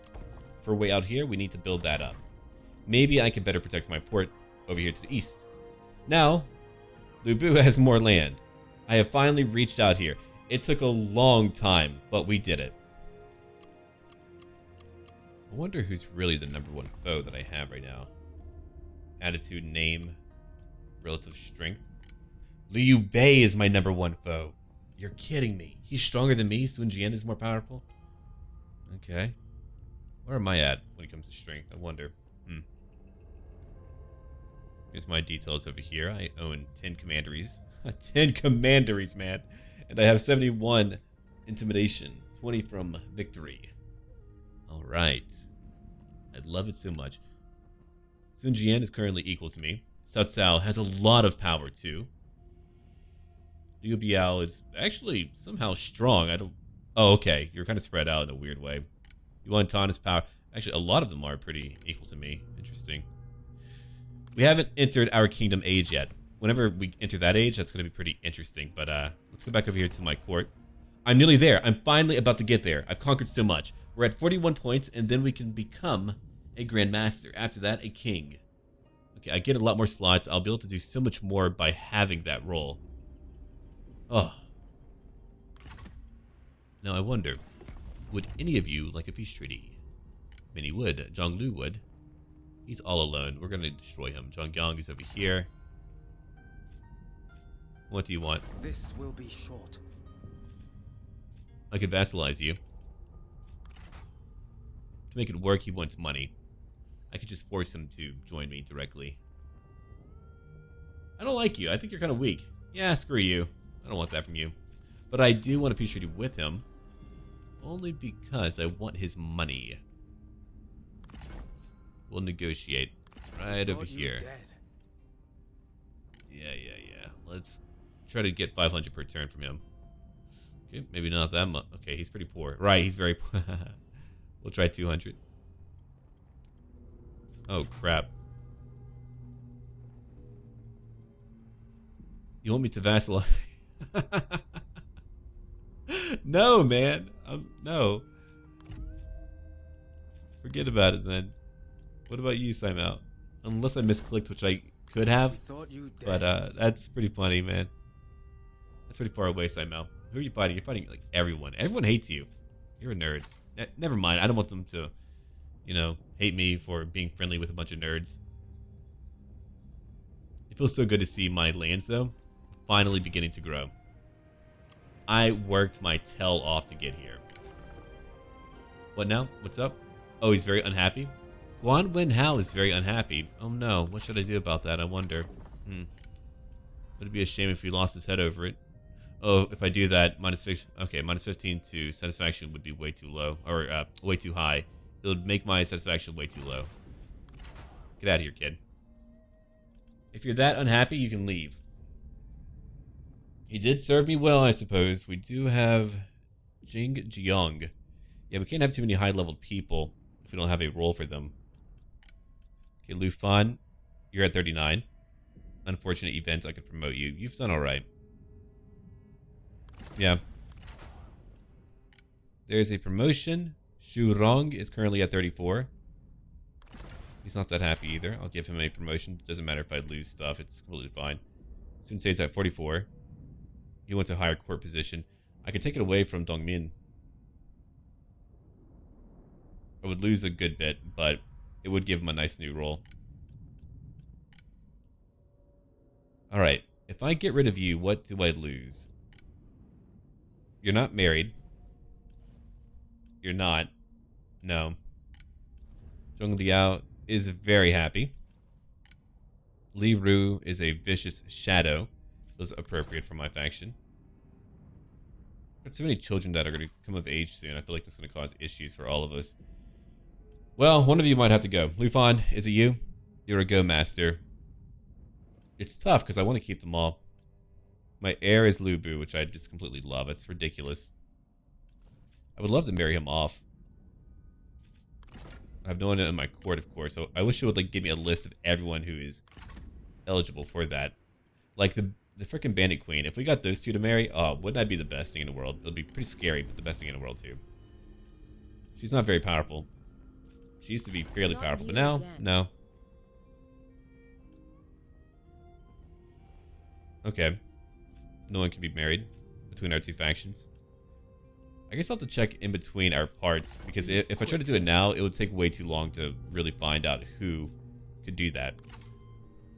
For way out here, we need to build that up. Maybe I can better protect my port over here to the east. Now, Lu Bu has more land. I have finally reached out here. It took a long time, but we did it. I wonder who's really the #1 foe that I have right now. Attitude, name, relative strength. Liu Bei is my #1 foe. You're kidding me. He's stronger than me. Sun Jian is more powerful. Okay. Where am I at when it comes to strength? I wonder. Here's my details over here. I own 10 commanderies. 10 commanderies, man. And I have 71 intimidation. 20 from victory. Alright. I'd love it so much. Sun Jian is currently equal to me. Cao Cao has a lot of power too. Liu Biao is actually somehow strong. I don't... Oh, okay. You're kind of spread out in a weird way. Yuan Tan is power. Actually, a lot of them are pretty equal to me. Interesting. We haven't entered our kingdom age yet. Whenever we enter that age, that's going to be pretty interesting. But let's go back over here to my court. I'm nearly there. I'm finally about to get there. I've conquered so much. We're at 41 points, and then we can become a Grand Master. After that, a king. Okay, I get a lot more slots. I'll be able to do so much more by having that role. Oh. Now I wonder, would any of you like a peace treaty? Many would. Zhonglu would. He's all alone. We're going to destroy him. Zhongyang is over here. What do you want? This will be short. I could vassalize you. To make it work, he wants money. I could just force him to join me directly. I don't like you. I think you're kind of weak. Yeah, screw you. I don't want that from you. But I do want a peace treaty with him. Only because I want his money. We'll negotiate right over here. Yeah. Let's try to get 500 per turn from him. Okay, maybe not that much. Okay, he's pretty poor. Right, he's very poor. We'll try 200. Oh, crap. You want me to vassalize? No, man. No. Forget about it then. What about you, Simao? Unless I misclicked, which I could have. But that's pretty funny, man. That's pretty far away, Simao. Who are you fighting? You're fighting like everyone. Everyone hates you. You're a nerd. Never mind. I don't want them to, you know, hate me for being friendly with a bunch of nerds. It feels so good to see my lands, though, finally beginning to grow. I worked my tail off to get here. What now? What's up? Oh, he's very unhappy. Guan Wen Hao is very unhappy. Oh no, what should I do about that? I wonder. Would it be a shame if he lost his head over it? Oh, if I do that, minus 15 to satisfaction would be way too low, or way too high. It would make my satisfaction way too low. Get out of here, kid. If you're that unhappy, you can leave. He did serve me well, I suppose. We do have Jing Jiang. Yeah, we can't have too many high-leveled people if we don't have a role for them. Okay, Lu Fan, you're at 39. Unfortunate events, I could promote you. You've done all right. Yeah. There's a promotion. Xu Rong is currently at 34. He's not that happy either. I'll give him a promotion. Doesn't matter if I lose stuff. It's completely fine. Sun Sei's at 44. He wants a higher court position. I could take it away from Dongmin. I would lose a good bit, but it would give him a nice new role. Alright. If I get rid of you, what do I lose? You're not married. You're not. No. Zhong Liao is very happy. Li Ru is a vicious shadow. Feels appropriate for my faction. Got so many children that are going to come of age soon. I feel like that's going to cause issues for all of us. Well, one of you might have to go. Lu Fan, is it you? You're a go master. It's tough because I want to keep them all. My heir is Lu Bu, which I just completely love. It's ridiculous. I would love to marry him off. I have no one in my court, of course, so I wish it would like give me a list of everyone who is eligible for that. Like the freaking Bandit Queen. If we got those two to marry, oh, wouldn't that be the best thing in the world? It would be pretty scary, but the best thing in the world too. She's not very powerful. She used to be fairly powerful, but now, no. Okay. No one can be married between our two factions. I guess I'll have to check in between our parts, because if I try to do it now, it would take way too long to really find out who could do that.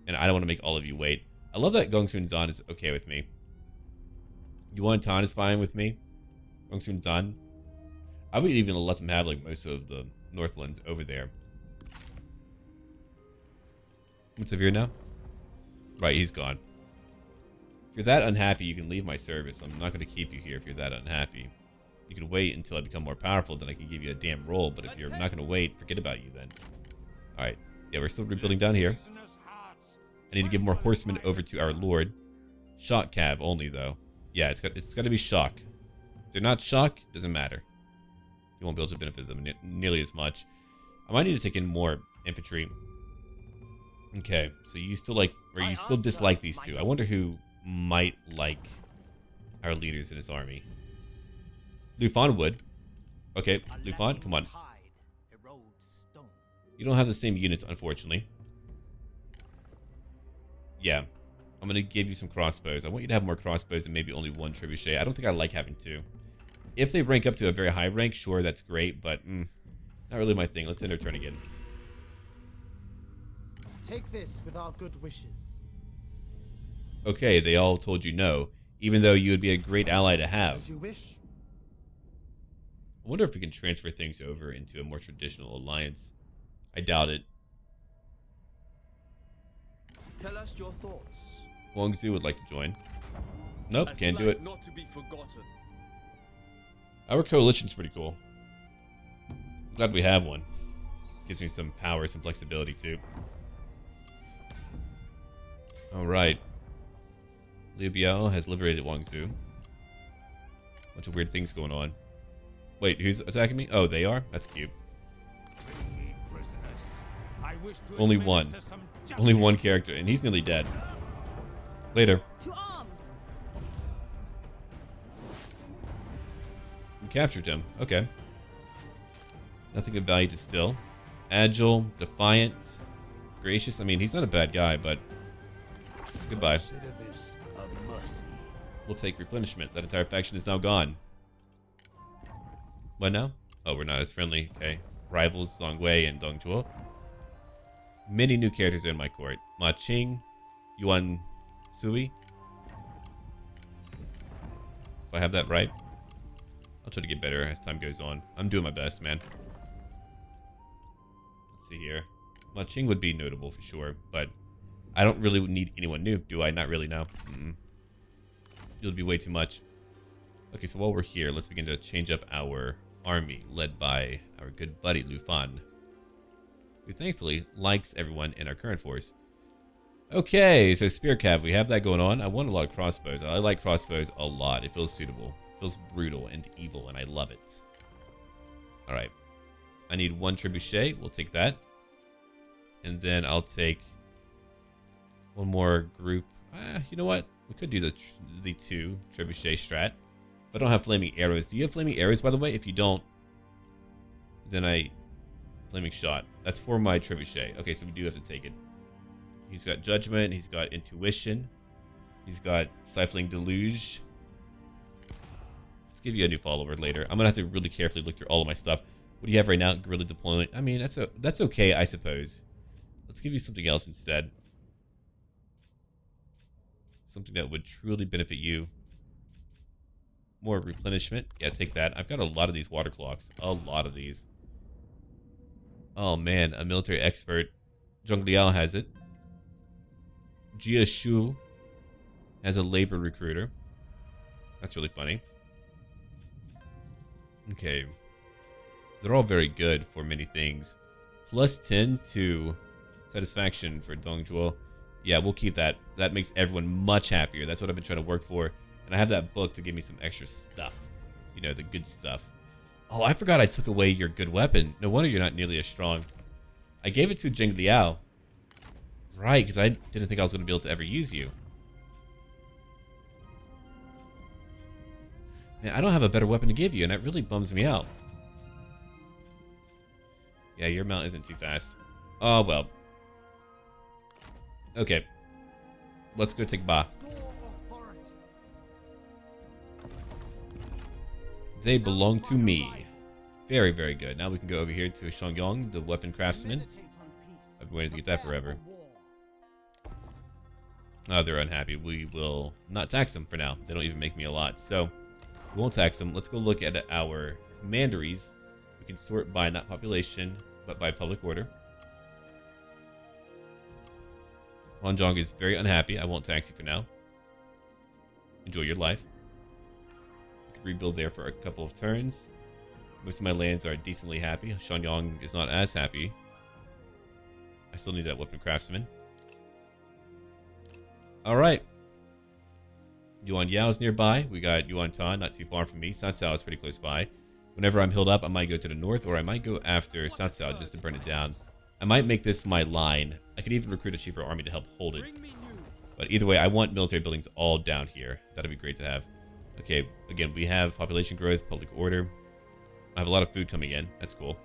And I don't want to make all of you wait. I love that Gongsun Zan is okay with me. Yuan Tan is fine with me. Gongsun Zan. I would even let them have like most of the Northlands over there. What's over here now? Right, he's gone. If you're that unhappy, you can leave my service. I'm not going to keep you here if you're that unhappy. You can wait until I become more powerful, then I can give you a damn role. But if you're not going to wait, forget about you then. Alright. Yeah, we're still rebuilding down here. I need to give more horsemen over to our lord. Shock cav only though. Yeah, it's got to be shock. If they're not shock, doesn't matter. You won't be able to benefit them nearly as much. I might need to take in more infantry. Okay, so you still like, or you still dislike these two. I wonder who might like our leaders in his army. Lufan would. Okay, Lufan, come on. You don't have the same units, unfortunately. Yeah, I'm gonna give you some crossbows. I want you to have more crossbows and maybe only one trebuchet. I don't think I like having two. If they rank up to a very high rank, sure, that's great, but not really my thing. Let's end our turn again. Take this with our good wishes. Okay, they all told you no, even though you would be a great ally to have. As you wish. I wonder if we can transfer things over into a more traditional alliance. I doubt it. Tell us your thoughts. Guangzhou would like to join. Nope, can't do it. Not to be forgotten. Our coalition's pretty cool. I'm glad we have one. Gives me some power, some flexibility too. Alright. Liu Biao has liberated Guangzhou. Bunch of weird things going on. Wait, who's attacking me? Oh, they are? That's cute. Only one. Only one character, and he's nearly dead. Later. To arms. We captured him. Okay. Nothing of value to still. Agile, defiant, gracious. I mean, he's not a bad guy, but goodbye. Consider this a mercy. We'll take replenishment. That entire faction is now gone. What now? Oh, we're not as friendly. Okay. Rivals Zhongwei and Dong Zhuo. Many new characters are in my court. Ma Qing, Yuan Sui. If I have that right. I'll try to get better as time goes on. I'm doing my best, man. Let's see here. Ma Qing would be notable for sure, but I don't really need anyone new, do I? Not really now. It would be way too much. Okay, so while we're here, let's begin to change up our army, led by our good buddy Lufan, who thankfully likes everyone in our current force. Okay, so Spear Cav, we have that going on. I want a lot of crossbows. I like crossbows a lot. It feels suitable. It feels brutal and evil, and I love it. Alright. I need one trebuchet. We'll take that. And then I'll take one more group. You know what? We could do the two trebuchet strat. If I don't have flaming arrows. Do you have flaming arrows, by the way? If you don't, then flaming shot. That's for my trebuchet. Okay, so we do have to take it. He's got judgment. He's got intuition. He's got stifling deluge. Let's give you a new follower later. I'm gonna have to really carefully look through all of my stuff. What do you have right now? Guerrilla deployment. I mean, that's okay, I suppose. Let's give you something else instead. Something that would truly benefit you. More replenishment. Yeah, take that. I've got a lot of these water clocks. A lot of these. Oh man, a military expert. Zhong Liao has it. Jia Shu has a labor recruiter. That's really funny. Okay. They're all very good for many things. Plus 10 to satisfaction for Dong Zhuo. Yeah, we'll keep that. That makes everyone much happier. That's what I've been trying to work for. And I have that book to give me some extra stuff. You know, the good stuff. Oh, I forgot I took away your good weapon. No wonder you're not nearly as strong. I gave it to Jing Liao. Right, because I didn't think I was going to be able to ever use you. Man, I don't have a better weapon to give you, and that really bums me out. Yeah, your mount isn't too fast. Oh, well. Okay. Let's go take Ba. They belong to me. Very, very good. Now we can go over here to Shangyong, the weapon craftsman. I've been waiting to get that forever. Oh, they're unhappy. We will not tax them for now. They don't even make me a lot, so we won't tax them. Let's go look at our commanderies. We can sort by not population, but by public order. Huanzhong is very unhappy. I won't tax you for now. Enjoy your life. We can rebuild there for a couple of turns. Most of my lands are decently happy. Shangyong is not as happy. I still need that weapon craftsman. All right. Yuan Yao is nearby. We got Yuan Tan not too far from me. San Cao is pretty close by. Whenever I'm healed up, I might go to the north, or I might go after San Cao just to burn it down. I might make this my line. I could even recruit a cheaper army to help hold it. But either way, I want military buildings all down here. That'd be great to have. Okay, again, we have population growth, public order. I have a lot of food coming in. That's cool.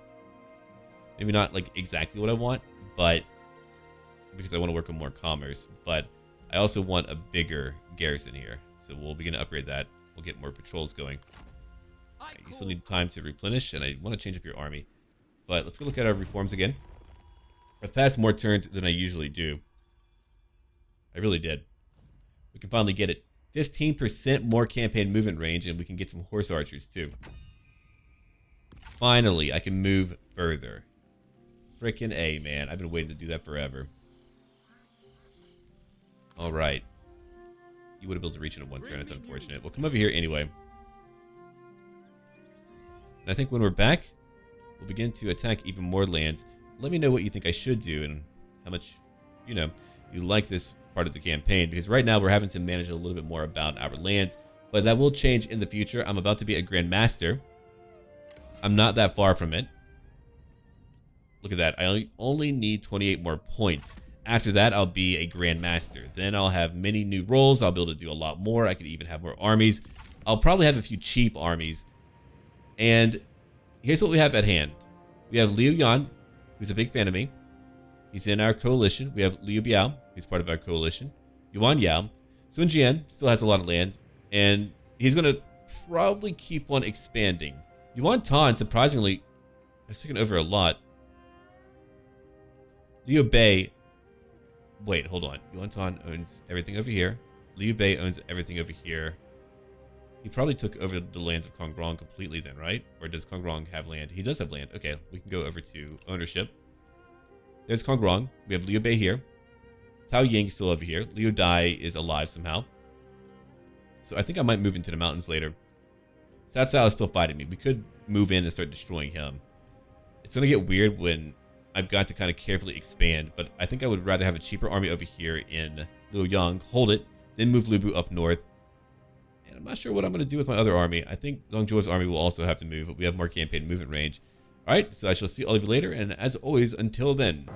Maybe not like exactly what I want, but because I want to work on more commerce. But I also want a bigger garrison here. So we'll begin to upgrade that. We'll get more patrols going. Okay, you still need time to replenish, and I want to change up your army. But let's go look at our reforms again. I've passed more turns than I usually do. I really did. We can finally get it. 15% more campaign movement range, and we can get some horse archers too. Finally, I can move further. Frickin' A, man. I've been waiting to do that forever. Alright. You would have built a region in one turn. It's unfortunate. We'll come over here anyway. And I think when we're back, we'll begin to attack even more lands. Let me know what you think I should do and how much, you know, you like this part of the campaign. Because right now we're having to manage a little bit more about our lands. But that will change in the future. I'm about to be a Grand Master. I'm not that far from it. Look at that. I only need 28 more points. After that, I'll be a Grand Master. Then I'll have many new roles. I'll be able to do a lot more. I could even have more armies. I'll probably have a few cheap armies. And here's what we have at hand. We have Luoyang, who's a big fan of me. He's in our coalition. We have Liu Biao, who's part of our coalition. Yuan Yao. Sun Jian still has a lot of land. And he's going to probably keep on expanding. Yuan Tan, surprisingly, has taken over a lot. Liu Bei. Wait, hold on. Yuan Tan owns everything over here. Liu Bei owns everything over here. He probably took over the lands of Kongrong completely then, right? Or does Kongrong have land? He does have land. Okay, we can go over to ownership. There's Kongrong. We have Liu Bei here. Tao Ying still over here. Liu Dai is alive somehow. So I think I might move into the mountains later. Cao Cao is still fighting me. We could move in and start destroying him. It's going to get weird when I've got to kind of carefully expand, but I think I would rather have a cheaper army over here in Luoyang, hold it, then move Lubu up north. And I'm not sure what I'm going to do with my other army. I think Zhuo's army will also have to move, but we have more campaign movement range. Alright, so I shall see all of you later, and as always, until then.